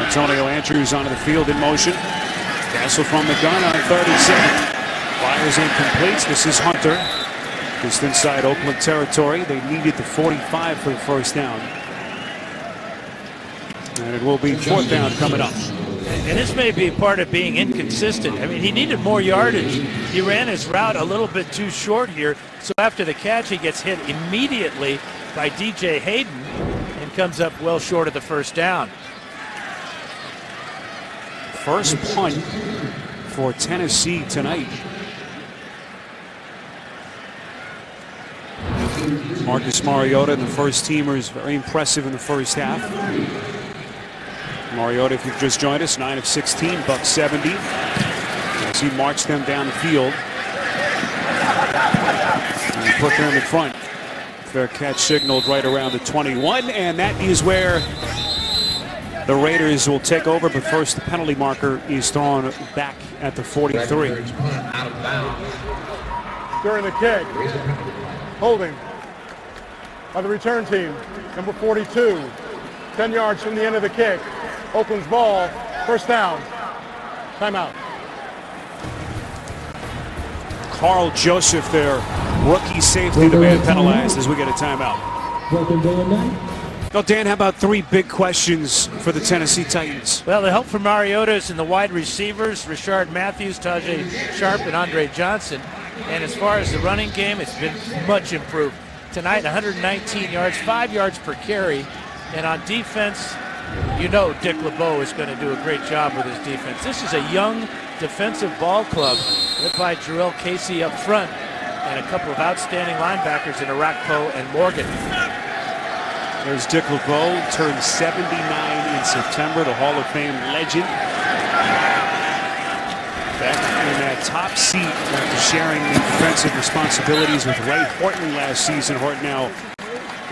Antonio Andrews onto the field in motion. Castle from the gun on 37. Fires and completes. This is Hunter. Just inside Oakland territory. They needed the 45 for the first down. And it will be 4th down coming up. And this may be part of being inconsistent. I mean, he needed more yardage. He ran his route a little bit too short here. So after the catch, he gets hit immediately by DJ Hayden and comes up well short of the first down. First punt for Tennessee tonight. Marcus Mariota and the first teamers, very impressive in the first half. Mariota, if you've just joined us, 9 of 16, buck 70. As he marched them down the field and put them in front. Fair catch signaled right around the 21, and that is where the Raiders will take over, but first the penalty marker is thrown back at the 43. Out of bounds. During the kick, holding by the return team, number 42, 10 yards from the end of the kick. Oakland's ball, first down, timeout. Carl Joseph, their rookie safety, the man penalized as we get a timeout. Well, Dan, how about 3 big questions for the Tennessee Titans? Well, the help from Mariota is in the wide receivers, Rashard Matthews, Tajay Sharp, and Andre Johnson. And as far as the running game, it's been much improved. Tonight, 119 yards, 5 yards per carry. And on defense, you know Dick LeBeau is going to do a great job with his defense. This is a young defensive ball club led by Jarrell Casey up front and a couple of outstanding linebackers in Arakpo and Morgan. There's Dick LeBeau, turned 79 in September, the Hall of Fame legend. Back in that top seat after sharing the defensive responsibilities with Ray Horton last season. Horton now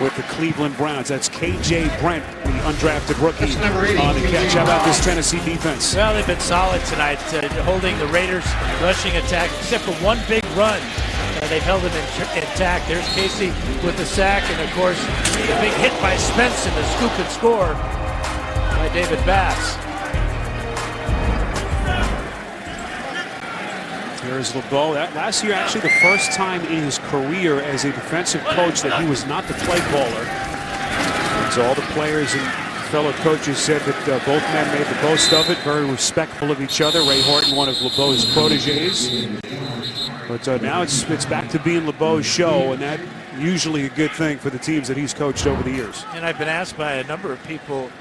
with the Cleveland Browns. That's K.J. Brent, the undrafted rookie on the catch. How about this Tennessee defense? Well, they've been solid tonight, holding the Raiders' rushing attack, except for one big run. They've held them intact. There's Casey with the sack, and of course, the big hit by Spence and the scoop and score by David Bass. There's LeBeau. That last year, actually the first time in his career as a defensive coach that he was not the play caller. And so all the players and fellow coaches said that both men made the most of it, very respectful of each other. Ray Horton, one of LeBeau's proteges. But now it's back to being LeBeau's show, and that usually a good thing for the teams that he's coached over the years. And I've been asked by a number of people,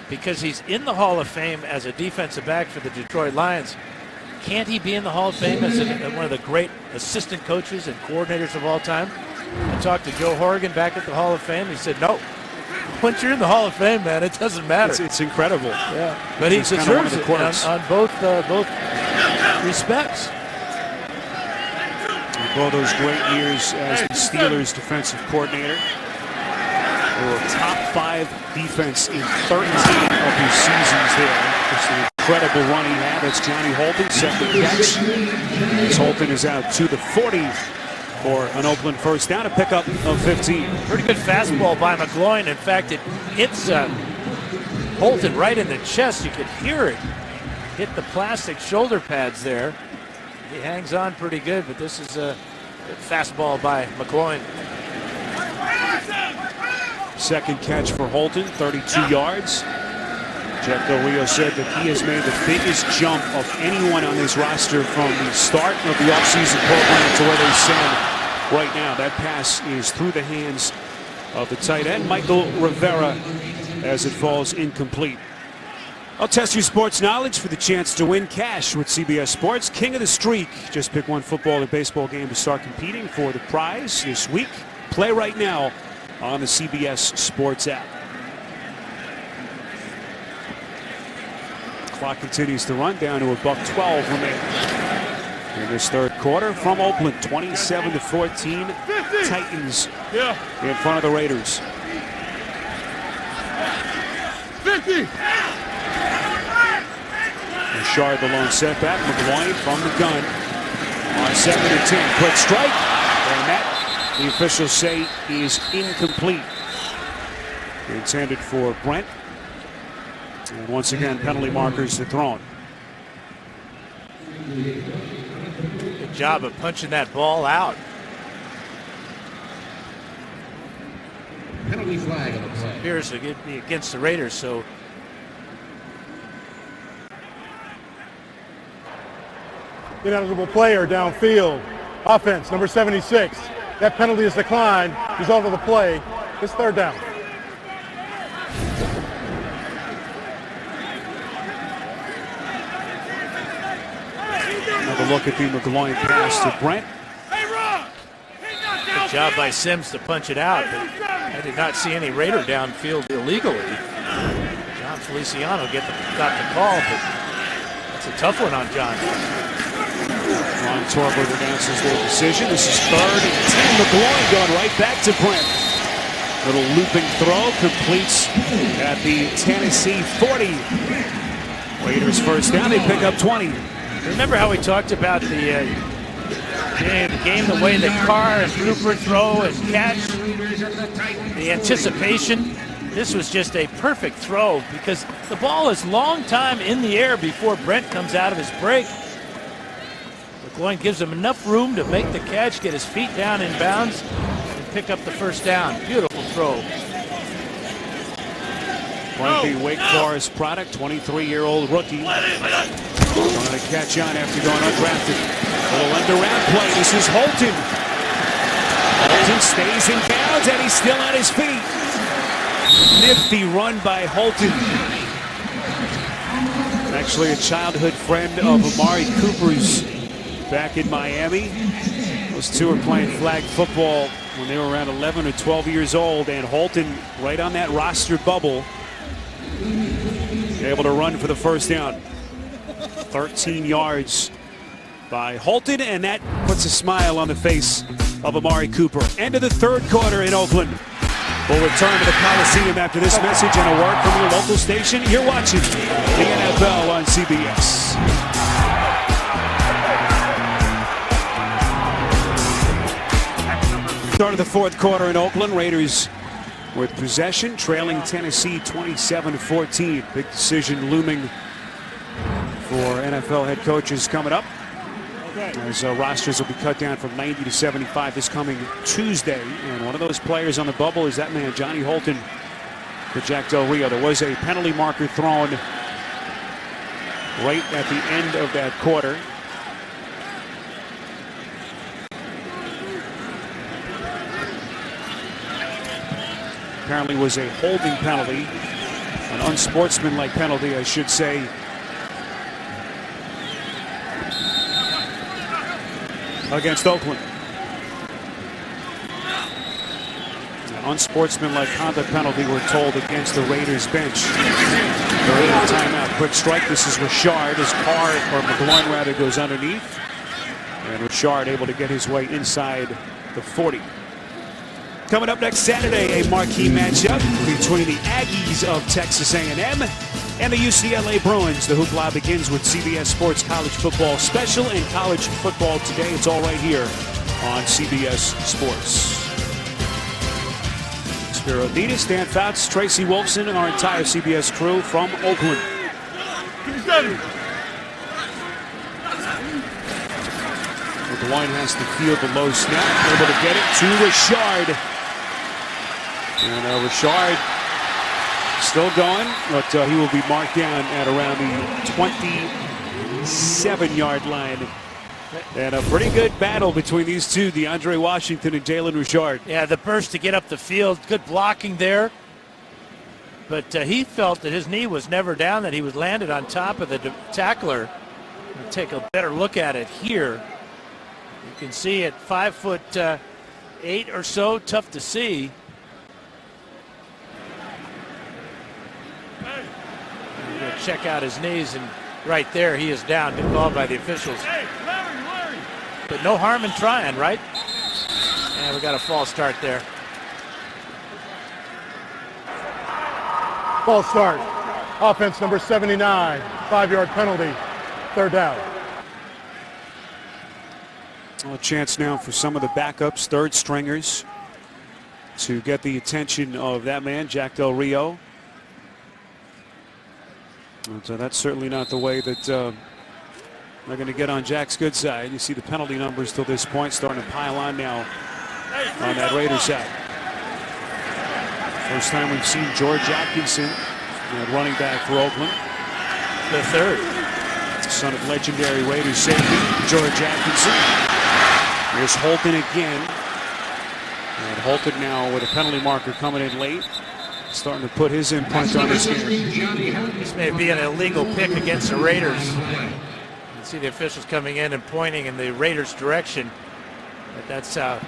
because he's in the Hall of Fame as a defensive back for the Detroit Lions, can't he be in the Hall of Fame as one of the great assistant coaches and coordinators of all time? I talked to Joe Horrigan back at the Hall of Fame. He said, no. Once you're in the Hall of Fame, man, it doesn't matter. It's incredible. Yeah, but he deserves it on both respects. All those great years as the Steelers defensive coordinator. They were top 5 defense in 13 of his seasons there. Just an incredible run he had. That's Johnny Holton, second catch. As Holton is out to the 40 for an Oakland first down, a pickup of 15. Pretty good fastball by McGloin. In fact, it hits Holton right in the chest. You could hear it hit the plastic shoulder pads there. He hangs on pretty good, but this is a fastball by McGloin. Second catch for Holton, 32 yards. Jack Del Rio said that he has made the biggest jump of anyone on this roster from the start of the offseason program to where they stand right now. That pass is through the hands of the tight end, Michael Rivera, as it falls incomplete. I'll test your sports knowledge for the chance to win cash with CBS Sports. King of the Streak. Just pick one football or baseball game to start competing for the prize this week. Play right now on the CBS Sports app. Clock continues to run down to a buck 12 remaining in this third quarter from Oakland. 27-14. Titans in front of the Raiders. 50. Rashard the lone setback. McGloin from the gun on 2nd and 10. Quick strike, and that the officials say is incomplete. Intended for Brent. And once again, penalty markers are thrown. Good job of punching that ball out. Penalty flag on the play. Appears to be against the Raiders, so Ineligible player downfield. Offense, number 76. That penalty is declined. Result of the play is third down. Another look at the McGloin pass to Brent. good job by Sims to punch it out, but I did not see any Raider downfield illegally. John Feliciano got the call, but that's a tough one on John. Ron Torbert announces their decision. This is 3rd and 10. McGloin going right back to Brent. Little looping throw completes at the Tennessee 40. Raiders first down. They pick up 20. Remember how we talked about the game, the way that Carr and Cooper throw and catch, the anticipation. This was just a perfect throw because the ball is long time in the air before Brent comes out of his break. McGloin gives him enough room to make the catch, get his feet down in bounds, and pick up the first down. Beautiful throw. Brent Wake Forest product, 23-year-old rookie. Trying to catch on after going undrafted. A little end-around play. This is Holton. Holton stays in bounds, and he's still on his feet. Nifty run by Holton. Actually a childhood friend of Amari Cooper's back in Miami. Those two were playing flag football when they were around 11 or 12 years old, and Holton right on that roster bubble, able to run for the first down. 13 yards by Holton, and that puts a smile on the face of Amari Cooper. End of the 3rd quarter in Oakland. We'll return to the Coliseum after this message and a word from your local station. You're watching the NFL on CBS. Start of the 4th quarter in Oakland. Raiders with possession, trailing Tennessee 27-14. Big decision looming for NFL head coaches coming up, as rosters will be cut down from 90 to 75 this coming Tuesday. And one of those players on the bubble is that man, Johnny Holton, for Jack Del Rio. There was a penalty marker thrown right at the end of that quarter. Apparently was a holding penalty, an unsportsmanlike penalty, I should say, against Oakland. An unsportsmanlike conduct penalty, we're told, against the Raiders bench. During the timeout, quick strike. This is Richard as Carr, or McGloin rather, goes underneath. And Richard able to get his way inside the 40. Coming up next Saturday, a marquee matchup between the Aggies of Texas A&M and the UCLA Bruins. The hoopla begins with CBS Sports College Football Special and College Football Today. It's all right here on CBS Sports. SPERO, DEDES, Dan Fouts, Tracy Wolfson, and our entire CBS crew from Oakland. McGloin has to field the low snap, able to get it to Richard. And Richard still going, but he will be marked down at around the 27-yard line. And a pretty good battle between these two, DeAndre Washington and Jalen Richard. Yeah, the burst to get up the field, good blocking there. But he felt that his knee was never down, that he was landed on top of the tackler. We'll take a better look at it here. You can see at 5'8" or so, tough to see. Check out his knees, and right there he is down, been called by the officials. But no harm in trying, right? And we got a false start there. False start. Offense number 79. 5-yard penalty. 3rd down. Well, a chance now for some of the backups, 3rd stringers, to get the attention of that man, Jack Del Rio. And so that's certainly not the way that they're going to get on Jack's good side. You see the penalty numbers till this point starting to pile on now on that Raiders side. First time we've seen George Atkinson, running back for Oakland. The 3rd. Son of legendary Raiders safety, George Atkinson. Here's Holton again. And Holton now with a penalty marker coming in late. Starting to put his imprint on this game. This may be an illegal pick against the Raiders. You can see the officials coming in and pointing in the Raiders' direction. But that's how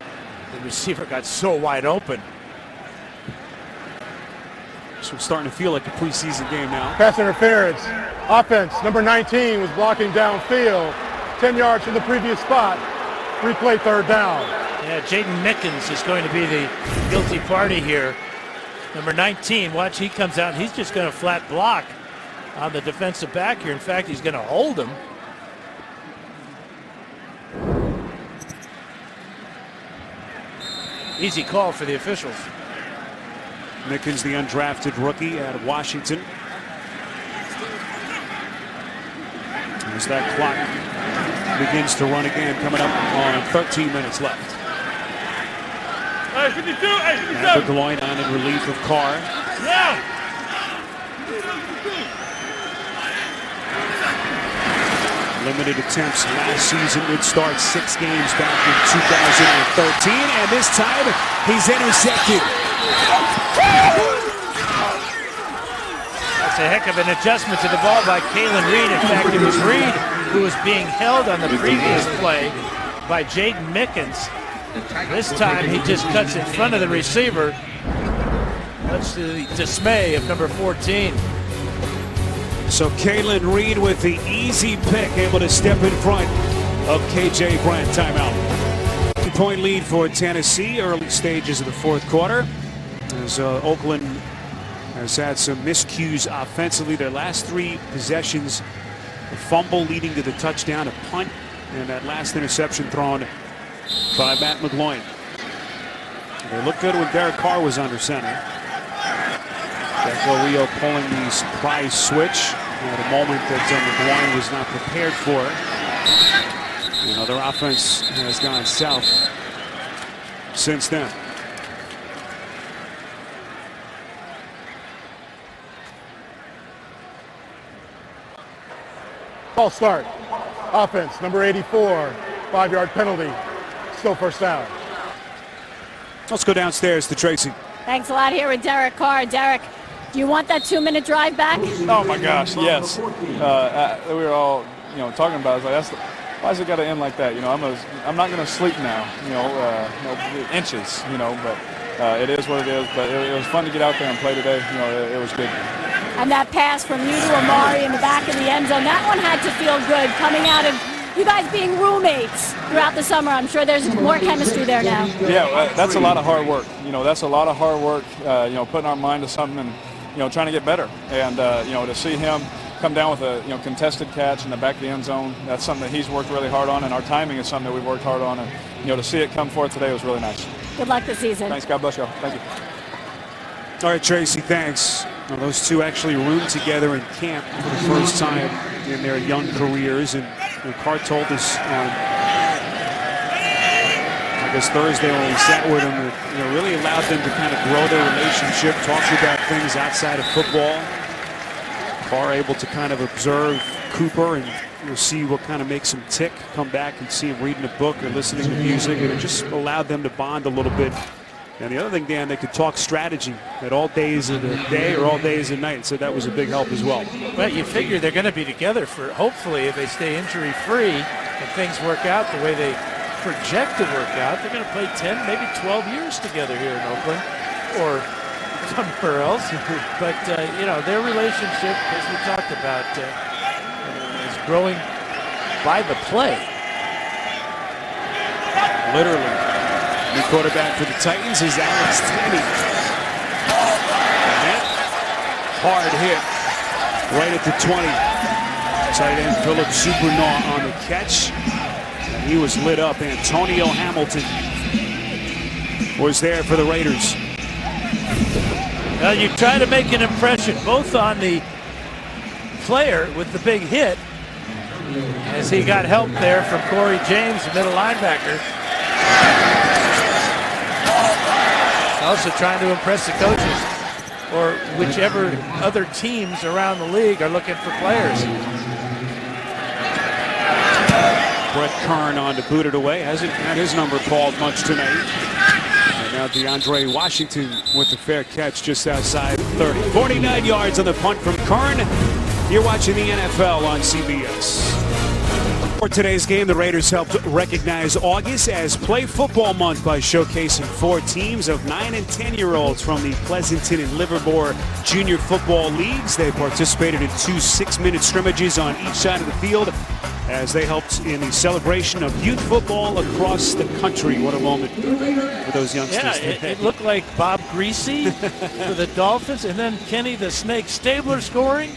the receiver got so wide open. So it's starting to feel like a preseason game now. Pass interference. Offense, number 19 was blocking downfield. 10 yards from the previous spot. Replay third down. Yeah, Jaden Mickens is going to be the guilty party here. Number 19, watch, he comes out and he's just going to flat block on the defensive back here. In fact, he's going to hold him. Easy call for the officials. Mickens, the undrafted rookie out of Washington. As that clock begins to run again, coming up on 13 minutes left. Hey, 52, hey, 57. And McGloin on in relief of Carr. Yeah. Limited attempts last season would start 6 games back in 2013, and this time he's intercepted. That's a heck of an adjustment to the ball by Kalen Reed. In fact, it was Reed who was being held on the previous play by Jaden Mickens. This time he just cuts in front of the receiver. That's the dismay of number 14. So Kalen Reed with the easy pick, able to step in front of KJ Grant. Timeout. 2-point lead for Tennessee, early stages of the fourth quarter. As Oakland has had some miscues offensively. Their last 3 possessions, a fumble leading to the touchdown, a punt, and that last interception thrown by Matt McGloin. They looked good when Derek Carr was under center. Del Rio pulling the surprise switch at a moment that McGloin was not prepared for. You know, their offense has gone south since then. Ball start. Offense, number 84. 5-yard penalty. Still first down. Let's go downstairs to Tracy. Thanks a lot here with Derek Carr. Derek, do you want that 2-minute drive back? Oh my gosh, yes. We were all, talking about it. I was like, why has it got to end like that? I'm not going to sleep now. Inches. But it is what it is. But it was fun to get out there and play today. It was good. And that pass from you to Amari in the back of the end zone, that one had to feel good coming out of you guys being roommates throughout the summer. I'm sure there's more chemistry there now. Yeah, that's a lot of hard work. That's a lot of hard work, putting our mind to something and, trying to get better. And, to see him come down with a, contested catch in the back of the end zone, that's something that he's worked really hard on, and our timing is something that we've worked hard on. And, to see it come forth today was really nice. Good luck this season. Thanks. God bless y'all. Thank you. All right, Tracy, thanks. Well, those two actually roomed together in camp for the first time in their young careers. And Carr told us on, I guess, Thursday when we sat with him, that really allowed them to kind of grow their relationship, talk about things outside of football. Carr able to kind of observe Cooper and see what kind of makes him tick, come back and see him reading a book or listening to music, and it just allowed them to bond a little bit. And the other thing, Dan, they could talk strategy at all days of the day or all days of night, so that was a big help as well. Well, you figure they're going to be together for, hopefully, if they stay injury-free and things work out the way they project to work out, they're going to play 10, maybe 12 years together here in Oakland or somewhere else. But, their relationship, as we talked about, is growing by the play. Literally. The quarterback for the Titans is Alex Tenney. And that hard hit right at the 20. Tight end Philip Supernaw on the catch. And he was lit up. Antonio Hamilton was there for the Raiders. Well, you try to make an impression both on the player with the big hit, as he got help there from Corey James, the middle linebacker. Also trying to impress the coaches or whichever other teams around the league are looking for players. Brett Kern on to boot it away. Hasn't had his number called much tonight. And now DeAndre Washington with the fair catch just outside 30. 49 yards on the punt from Kern. You're watching the NFL on CBS. For today's game, the Raiders helped recognize August as Play Football Month by showcasing 4 teams of 9 and 10-year-olds from the Pleasanton and Livermore Junior Football Leagues. They participated in 2 6-minute scrimmages on each side of the field as they helped in the celebration of youth football across the country. What a moment for those youngsters. Yeah, it looked like Bob Greasy for the Dolphins, and then Kenny the Snake Stabler scoring.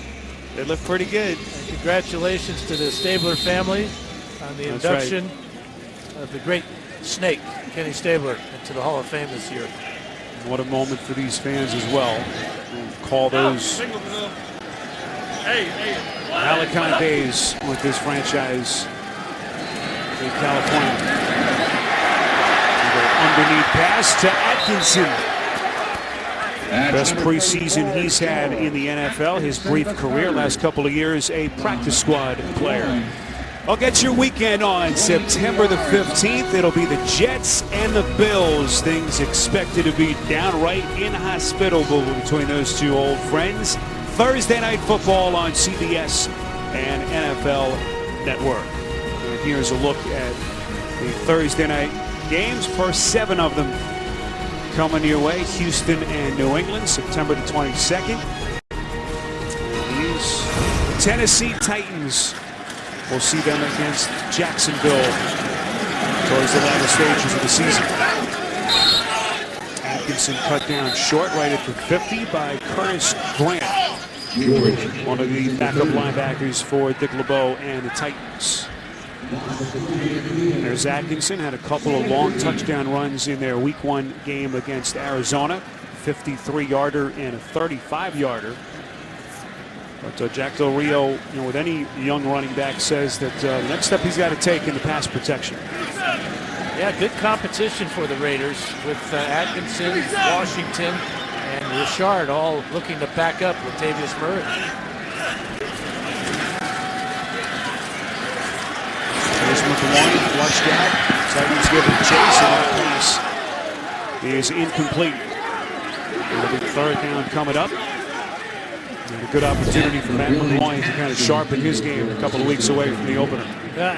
They look pretty good. And congratulations to the Stabler family on the induction of the great Snake, Kenny Stabler, into the Hall of Fame this year. What a moment for these fans as well. We'll call those Alacant days with this franchise in California. Underneath pass to Atkinson. Best preseason he's had in the NFL, his brief career, last couple of years, a practice squad player. I'll get your weekend on September the 15th. It'll be the Jets and the Bills. Things expected to be downright inhospitable between those two old friends. Thursday Night Football on CBS and NFL Network. And here's a look at the Thursday night games. First 7 of them coming your way. Houston and New England, September the 22nd. These Tennessee Titans, we'll see them against Jacksonville towards the latter stages of the season. Atkinson cut down short right at the 50 by Curtis Grant, one of the backup linebackers for Dick LeBeau and the Titans. There's Atkinson, had a couple of long touchdown runs in their week 1 game against Arizona, 53-yarder and a 35-yarder. But Jack Del Rio, with any young running back, says that the next step he's got to take in the pass protection. Yeah, good competition for the Raiders with Atkinson, Washington, and Richard all looking to back up Latavius Murray. There's McLaurin flushed out. Titans give him chase, and that pass is incomplete. It'll be 3rd down coming up. And a good opportunity for Matt McLaurin to kind of sharpen his game a couple of weeks away from the opener.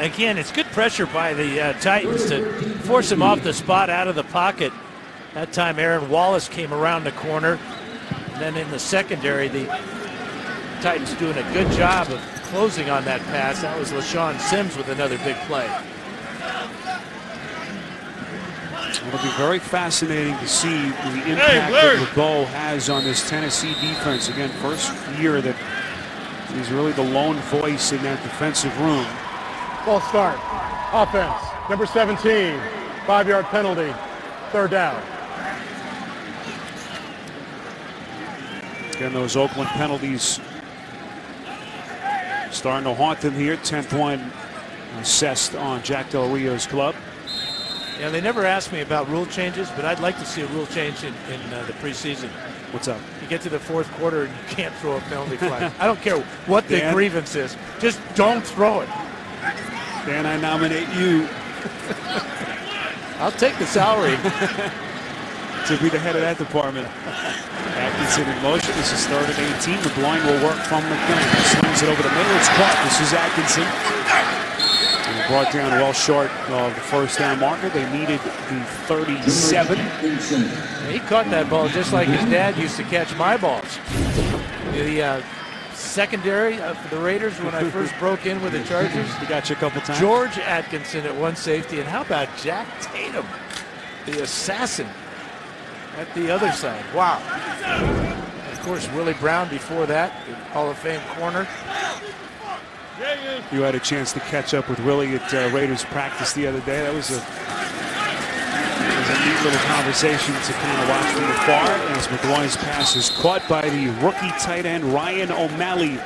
Again, it's good pressure by the Titans to force him off the spot, out of the pocket. That time Aaron Wallace came around the corner. And then in the secondary, the Titans doing a good job of closing on that pass. That was LaShawn Sims with another big play. It'll be very fascinating to see the impact that LeBeau has on this Tennessee defense. Again, first year that he's really the lone voice in that defensive room. False start. Offense. Number 17. 5-yard penalty. 3rd down. Again, those Oakland penalties starting to haunt them here. 10th one assessed on Jack Del Rio's club. Yeah, they never asked me about rule changes, but I'd like to see a rule change in the preseason. What's up? You get to the 4th quarter and you can't throw a penalty flag. I don't care what the grievance is. Just don't throw it. Dan, I nominate you. I'll take the salary. To be the head of that department. Atkinson in motion. This is 3rd and 18. McLaurin will work from McDonough. Slings it over the middle. It's caught. This is Atkinson. And brought down well short of the 1st down marker. They needed the 37. He caught that ball just like his dad used to catch my balls. The secondary for the Raiders, when I first broke in with the Chargers, he got you a couple times. George Atkinson at one safety, and how about Jack Tatum, the assassin, at the other side? Wow. Of course, Willie Brown before that, the Hall of Fame corner. You had a chance to catch up with Willie at Raiders practice the other day. That was a neat little conversation to kind of watch from afar as McLaurin's pass is caught by the rookie tight end Ryan O'Malley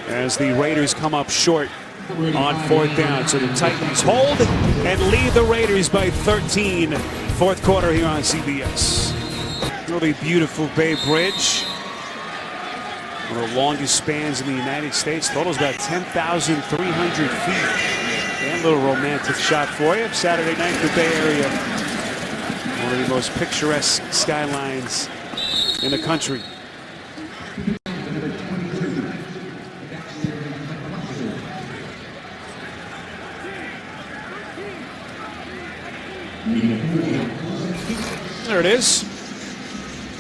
as the Raiders come up short on 4th down. So the Titans hold and lead the Raiders by 13. 4th quarter here on CBS. Really beautiful Bay Bridge. One of the longest spans in the United States. Total's about 10,300 feet. And a little romantic shot for you. Saturday night, the Bay Area. One of the most picturesque skylines in the country. There it is.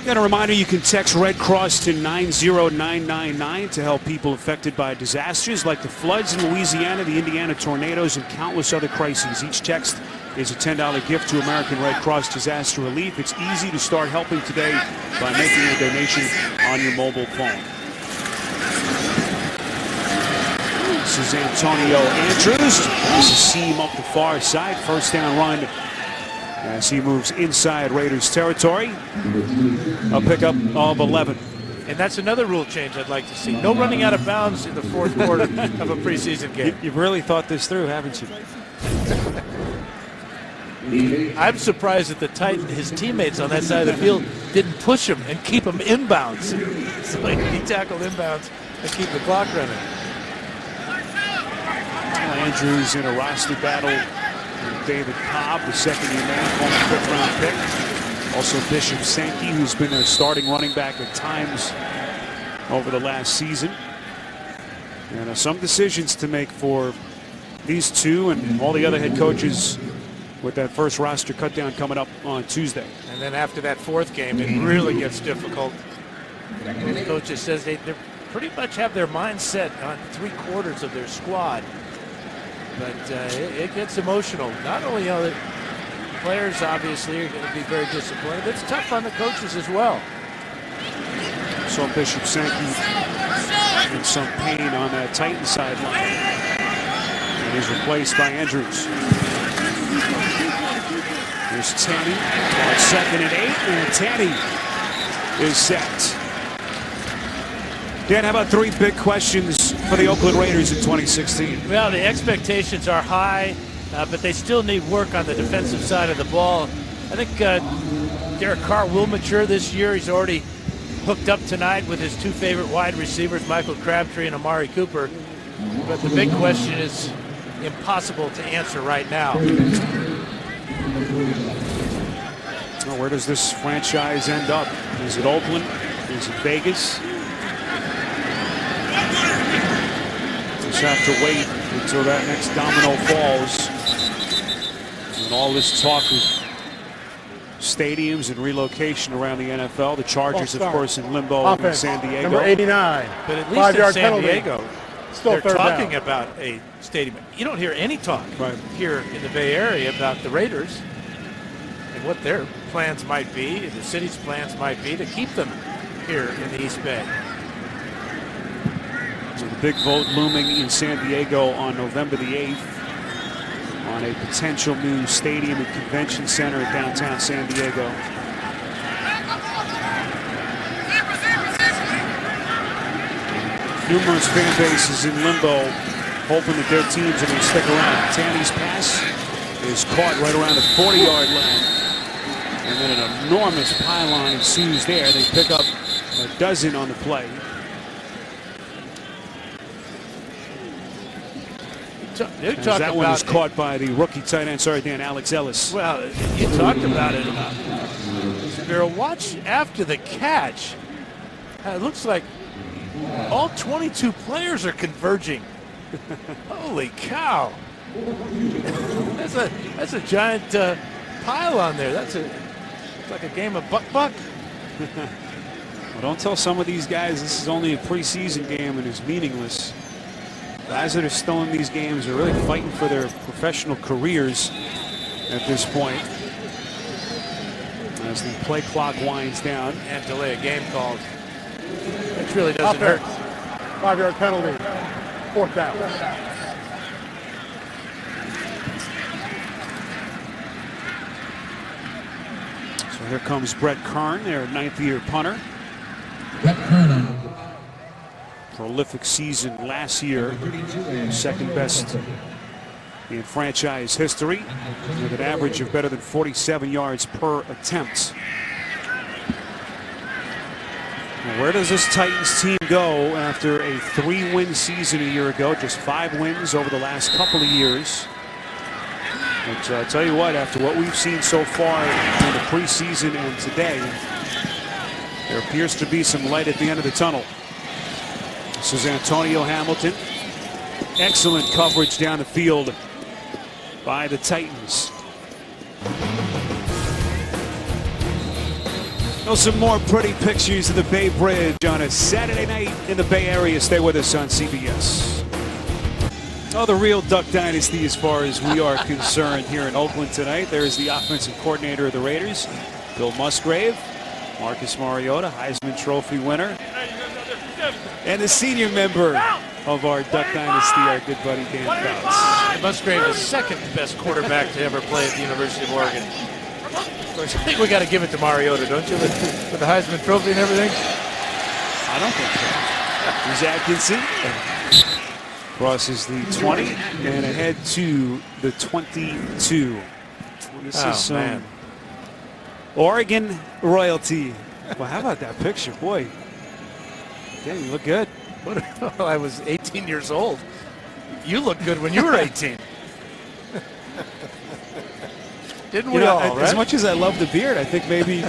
Got a reminder, you can text Red Cross to 90999 to help people affected by disasters like the floods in Louisiana, the Indiana tornadoes, and countless other crises. Each text is a $10 gift to American Red Cross Disaster Relief. It's easy to start helping today by making a donation on your mobile phone. This is Antonio Andrews. This is seam up the far side. First down run as he moves inside Raiders territory. A pickup of 11. And that's another rule change I'd like to see. No running out of bounds in the fourth quarter of a preseason game. You've really thought this through, haven't you? I'm surprised that his teammates on that side of the field didn't push him and keep him inbounds. So he tackled inbounds and keep the clock running. Andrews in a roster battle with David Cobb, the second-year man, former fifth-round pick. Also Bishop Sankey, who's been a starting running back at times over the last season. And some decisions to make for these two and all the other head coaches with that first roster cutdown coming up on Tuesday. And then after that fourth game, it really gets difficult. The coaches says they pretty much have their mind set on 3/4 of their squad. But it gets emotional. Not only the players obviously are going to be very disappointed, but it's tough on the coaches as well. So Bishop Sankey in some pain on that Titan sideline. And he's replaced by Andrews. There's Tanny on 2nd and 8, and Tanny is set. Dan, how about 3 big questions for the Oakland Raiders in 2016? Well, the expectations are high, but they still need work on the defensive side of the ball. I think Derek Carr will mature this year. He's already hooked up tonight with his 2 favorite wide receivers, Michael Crabtree and Amari Cooper. But the big question is impossible to answer right now. Well, where does this franchise end up? Is it Oakland? Is it Vegas? Just have to wait until that next domino falls. And all this talk of stadiums and relocation around the NFL. The Chargers, of course, in limbo in San Diego. Number 89. But at least in San Diego, still they're talking about a stadium. You don't hear any talk here in the Bay Area about the Raiders and what their plans might be, the city's plans might be to keep them here in the East Bay. So the big vote looming in San Diego on November the 8th on a potential new stadium and convention center at downtown San Diego. Numerous fan bases in limbo, hoping that their teams are going to stick around. Tanny's pass is caught right around the 40-yard line. And then an enormous pylon ensues there. They pick up a dozen on the play. That one was caught by the rookie tight end, Alex Ellis. Well, you talked about it. SPERO, watch after the catch. It looks like all 22 players are converging. Holy cow. That's a giant pile on there. It's like a game of buck-buck. Well, don't tell some of these guys this is only a preseason game and is meaningless. Guys that are still in these games are really fighting for their professional careers at this point. As the play clock winds down. And delay a game called. Which really doesn't hurt. 5-yard penalty. 4th down. So here comes Brett Kern, their 9th-year punter. Brett Kern. Prolific season last year, 2nd best in franchise history, with an average of better than 47 yards per attempt. Now, where does this Titans team go after a 3-win season a year ago? Just 5 wins over the last couple of years. But I'll tell you what, after what we've seen so far in the preseason and today, there appears to be some light at the end of the tunnel. This is Antonio Hamilton. Excellent coverage down the field by the Titans. Well, some more pretty pictures of the Bay Bridge on a Saturday night in the Bay Area. Stay with us on CBS. Oh, the real Duck Dynasty as far as we are concerned here in Oakland tonight. There's the offensive coordinator of the Raiders, Bill Musgrave, Marcus Mariota, Heisman Trophy winner, and the senior member of our Duck Dynasty, our good buddy Dan Fouts. Musgrave is second best quarterback to ever play at the University of Oregon. Of course, I think we got to give it to Mariota, don't you, with the Heisman Trophy and everything? I don't think so. Here's Atkinson. Crosses the 20 and ahead to the 22. This is some Oregon royalty. Well, how about that picture? Boy, damn, you look good. I was 18 years old. You looked good when you were 18. Didn't we all, right? As much as I love the beard, I think maybe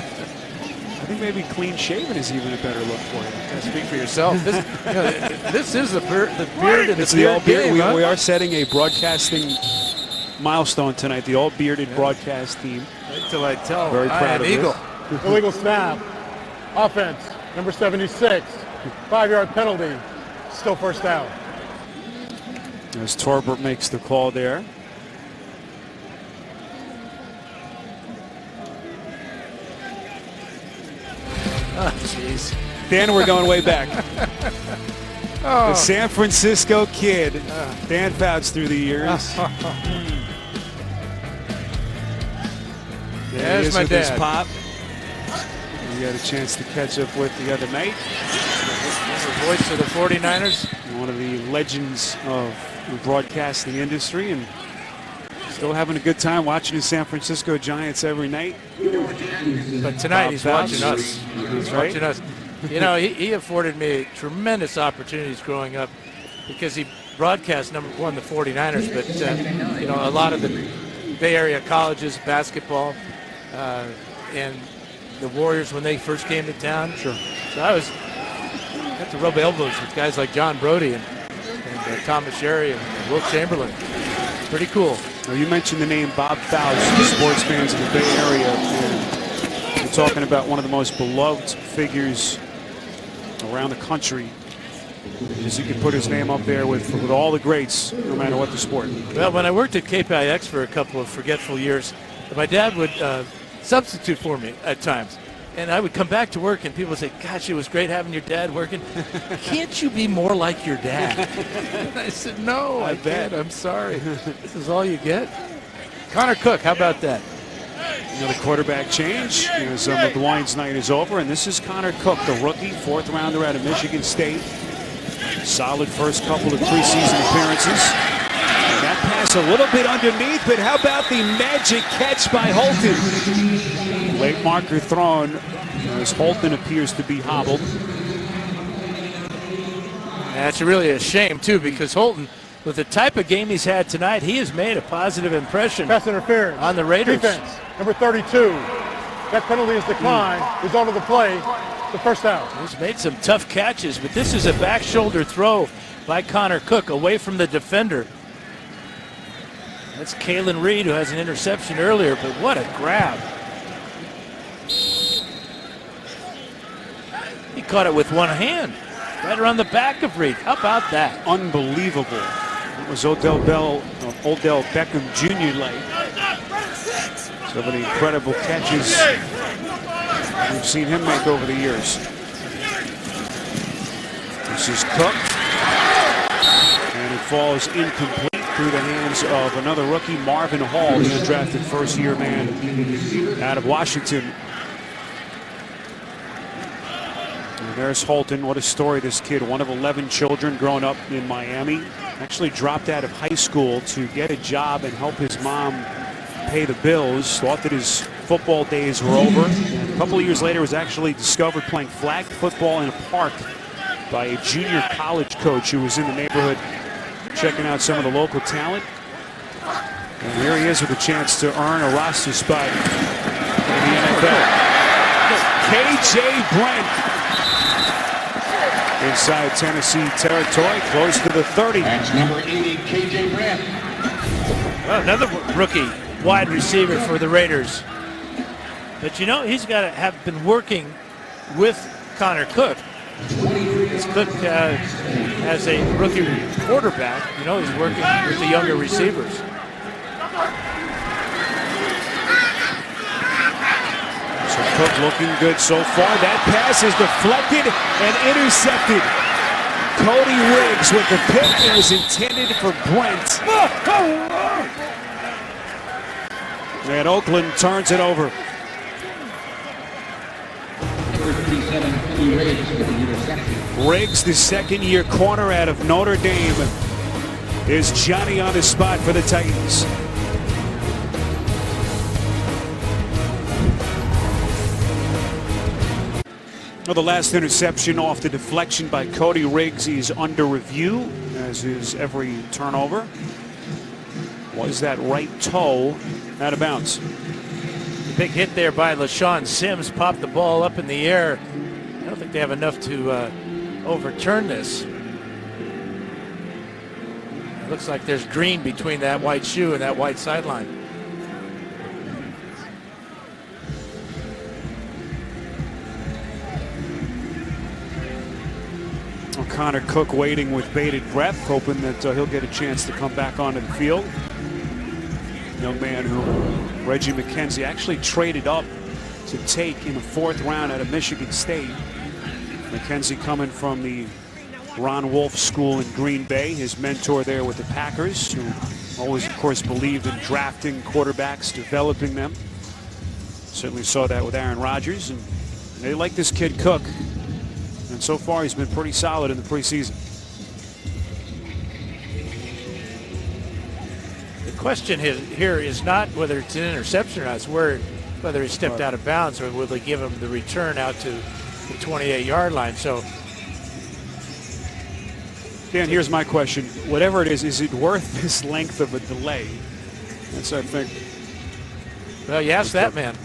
clean shaven is even a better look for you. Speak for yourself. This is the beard and it's the all beard. We are setting a broadcasting milestone tonight. The all bearded broadcast team. Wait till I tell. Very proud of Eagle. this. Illegal snap. Offense, number 76. 5-yard penalty. Still first down. As Torbert makes the call there. Oh, jeez. Dan, we're going way back. The San Francisco Kid, Dan Fouts through the years. There's my his dad. pop. We had a chance to catch up with the other night. The voice of the 49ers. One of the legends of the broadcasting industry, and still having a good time watching the San Francisco Giants every night. But tonight he's watching us. He's watching us. You know, he afforded me tremendous opportunities growing up because he broadcast, number one, the 49ers, but, you know, a lot of the Bay Area colleges, basketball, and the Warriors when they first came to town. Sure. So I got to rub elbows with guys like John Brody and Thomas Sherry and Wilt Chamberlain. Pretty cool. Well, you mentioned the name Bob Fouts, sports fans in the Bay Area. And you're talking about one of the most beloved figures around the country. As you can put his name up there with all the greats, no matter what the sport. Well, when I worked at KPIX for a couple of forgetful years, my dad would substitute for me at times. And I would come back to work and people would say, gosh, it was great having your dad working. Can't you be more like your dad? And I said, no, I can't. I'm sorry. This is all you get? Connor Cook, how about that? Another quarterback change as McGloin's night is over. And this is Connor Cook, the rookie, fourth rounder out of Michigan State. Solid first couple of preseason appearances. And that pass a little bit underneath, but how about the magic catch by Holton? Late marker thrown as Holton appears to be hobbled. That's really a shame, too, because Holton, with the type of game he's had tonight, he has made a positive impression Pass interference on the Raiders. Defense, number 32. That penalty is declined. Result of the play, the first down. He's made some tough catches, but this is a back shoulder throw by Connor Cook away from the defender. That's Kalen Reed, who has an interception earlier, but what a grab. He caught it with one hand, right around the back of Reed. How about that? Unbelievable. It was Odell Beckham Jr. like. Some of the incredible catches we've seen him make over the years. This is Cook. And it falls incomplete through the hands of another rookie, Marvin Hall, the undrafted first-year man out of Washington. And there's Holton. What a story, this kid. One of 11 children growing up in Miami. Actually dropped out of high school to get a job and help his mom pay the bills. Thought that his football days were over. And a couple of years later was actually discovered playing flag football in a park by a junior college coach who was in the neighborhood checking out some of the local talent. And here he is with a chance to earn a roster spot in the NFL. KJ Brent inside Tennessee territory, close to the 30. That's number 80, KJ Brent. Well, another rookie wide receiver for the Raiders. But you know, he's got to have been working with Connor Cook. As Cook as a rookie quarterback, you know, he's working with the younger receivers. So Cook looking good so far. That pass is deflected and intercepted. Cody Riggs with the pick. It was intended for Brent. And Oakland turns it over. Riggs, the second-year corner out of Notre Dame, is Johnny on the spot for the Titans. Well, the last interception off the deflection by Cody Riggs. He's under review, as is every turnover. Was that right toe out of bounds? Big hit there by LaShawn Sims, popped the ball up in the air. I don't think they have enough to overturn this. It looks like there's green between that white shoe and that white sideline. Connor Cook waiting with bated breath, hoping that he'll get a chance to come back onto the field. Young man who Reggie McKenzie actually traded up to take in the 4th round out of Michigan State. McKenzie coming from the Ron Wolf School in Green Bay, his mentor there with the Packers, who always, of course, believed in drafting quarterbacks, developing them. Certainly saw that with Aaron Rodgers, and they like this kid Cook. And so far, he's been pretty solid in the preseason. The question here is not whether it's an interception or not, it's whether he stepped out of bounds or will they give him the return out to the 28-yard line. So, Dan, here's my question. Whatever it is it worth this length of a delay? That's, I think. Well, you ask that man.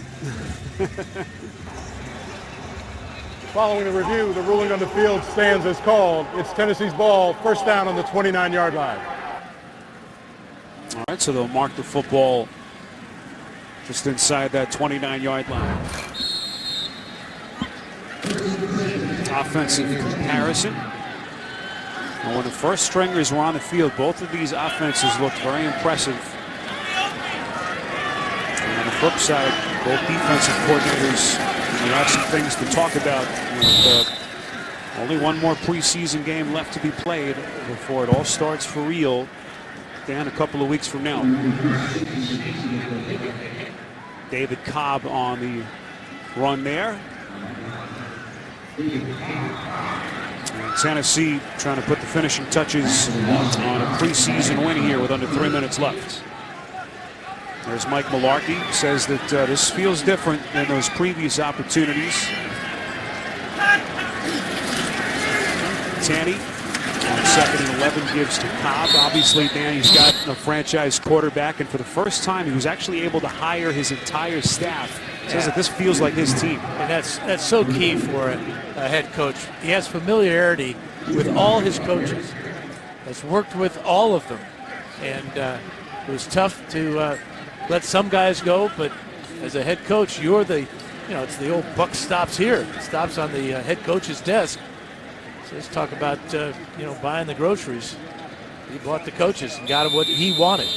Following the review, the ruling on the field stands as called. It's Tennessee's ball, first down on the 29-yard line. All right, so they'll mark the football just inside that 29-yard line. Offensive comparison. And when the first stringers were on the field, both of these offenses looked very impressive. And on the flip side, both defensive coordinators have some things to talk about with only one more preseason game left to be played before it all starts for real. Dan, a couple of weeks from now. David Cobb on the run there. And Tennessee trying to put the finishing touches on a preseason win here with under 3 minutes left. There's Mike Mularkey, says that this feels different than those previous opportunities. Tanny on 2nd and 11 gives to Cobb. Obviously, Dan, he's got a franchise quarterback, and for the first time, he was actually able to hire his entire staff. Says that this feels like his team. And that's so key for a head coach. He has familiarity with all his coaches. Has worked with all of them, and it was tough to let some guys go, but as a head coach, you're the, it's the old buck stops here. It stops on the head coach's desk. So let's talk about, buying the groceries. He bought the coaches and got him what he wanted.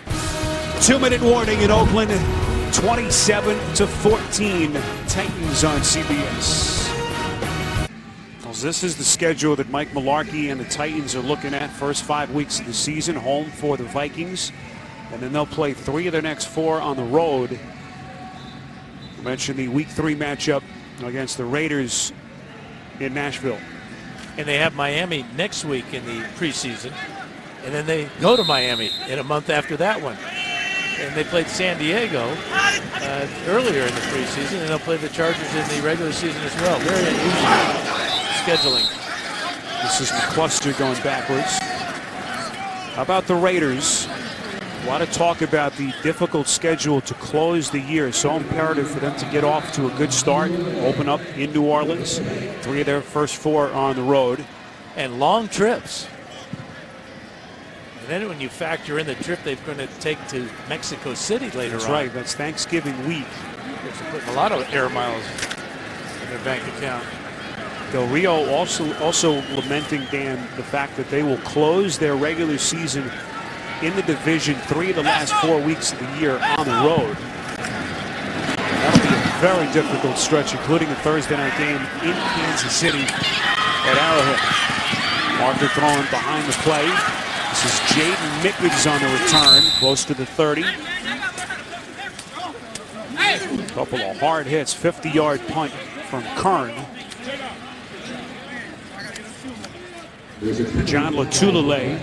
2-minute warning in Oakland, 27-14, Titans on CBS. Well, this is the schedule that Mike Mularkey and the Titans are looking at. First 5 weeks of the season, home for the Vikings. And then they'll play 3 of their next 4 on the road. I mentioned the Week 3 matchup against the Raiders in Nashville. And they have Miami next week in the preseason. And then they go to Miami in a month after that one. And they played San Diego earlier in the preseason, and they'll play the Chargers in the regular season as well. Very unusual scheduling. This is McCluster going backwards. How about the Raiders? A lot of talk about the difficult schedule to close the year. So imperative for them to get off to a good start, open up in New Orleans. 3 of their first 4 on the road. And long trips. And then when you factor in the trip they're going to take to Mexico City later on. That's right. That's Thanksgiving week. They're putting a lot of air miles in their bank account. Del Rio also lamenting, Dan, the fact that they will close their regular season in the division 3 of the last 4 weeks of the year on the road. That'll be a very difficult stretch, including a Thursday night game in Kansas City at Arrowhead. Marker throwing behind the play. This is Jaden Mickens on the return, close to the 30. A couple of hard hits, 50-yard punt from Kern. John Latulele.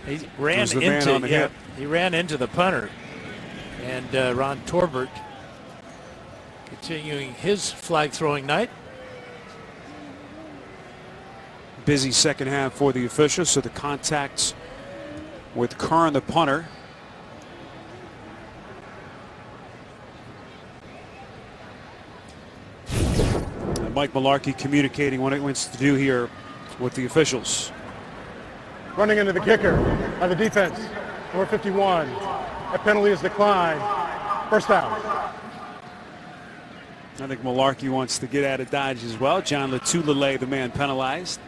He ran into the punter, and Ron Torbert continuing his flag throwing night. Busy second half for the officials, so the contacts with Kern, the punter. And Mike Malarkey communicating what he wants to do here with the officials. Running into the kicker by the defense, number 51. That penalty is declined. First down. I think Malarkey wants to get out of Dodge as well. John Latulele, the man penalized.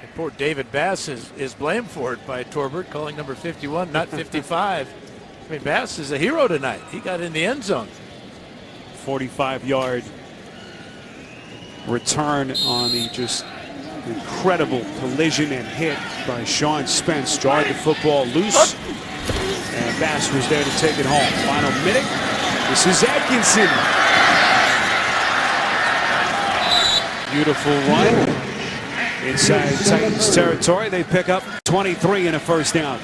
And poor David Bass is blamed for it by Torbert, calling number 51, not 55. I mean, Bass is a hero tonight. He got in the end zone. 45-yard return on the just incredible collision and hit by Sean Spence. Jarred the football loose, and Bass was there to take it home. Final minute. This is Atkinson. Beautiful run inside Titans territory. They pick up 23 and a first down.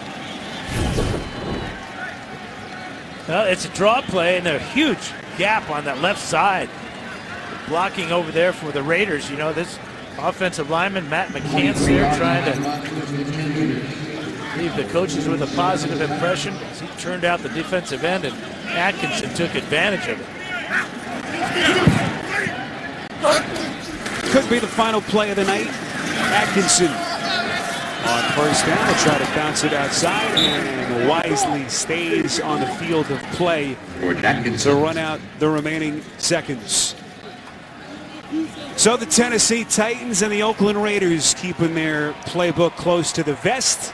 Well, it's a draw play and a huge gap on that left side. Blocking over there for the Raiders. You know, this offensive lineman, Matt McCants, there trying to leave the coaches with a positive impression. He turned out the defensive end, and Atkinson took advantage of it. Could be the final play of the night. Atkinson on first down. Will try to bounce it outside and wisely stays on the field of play to run out the remaining seconds. So the Tennessee Titans and the Oakland Raiders keeping their playbook close to the vest.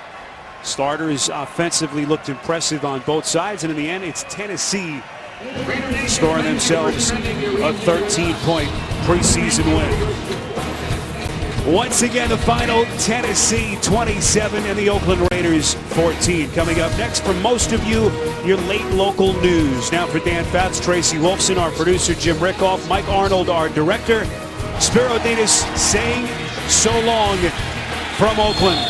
Starters offensively looked impressive on both sides, and in the end, it's Tennessee scoring themselves a 13-point preseason win. Once again, the final, Tennessee 27 and the Oakland Raiders 14. Coming up next for most of you, your late local news. Now for Dan Fouts, Tracy Wolfson, our producer Jim Rickoff, Mike Arnold, our director. SPERO DEDES saying so long from Oakland.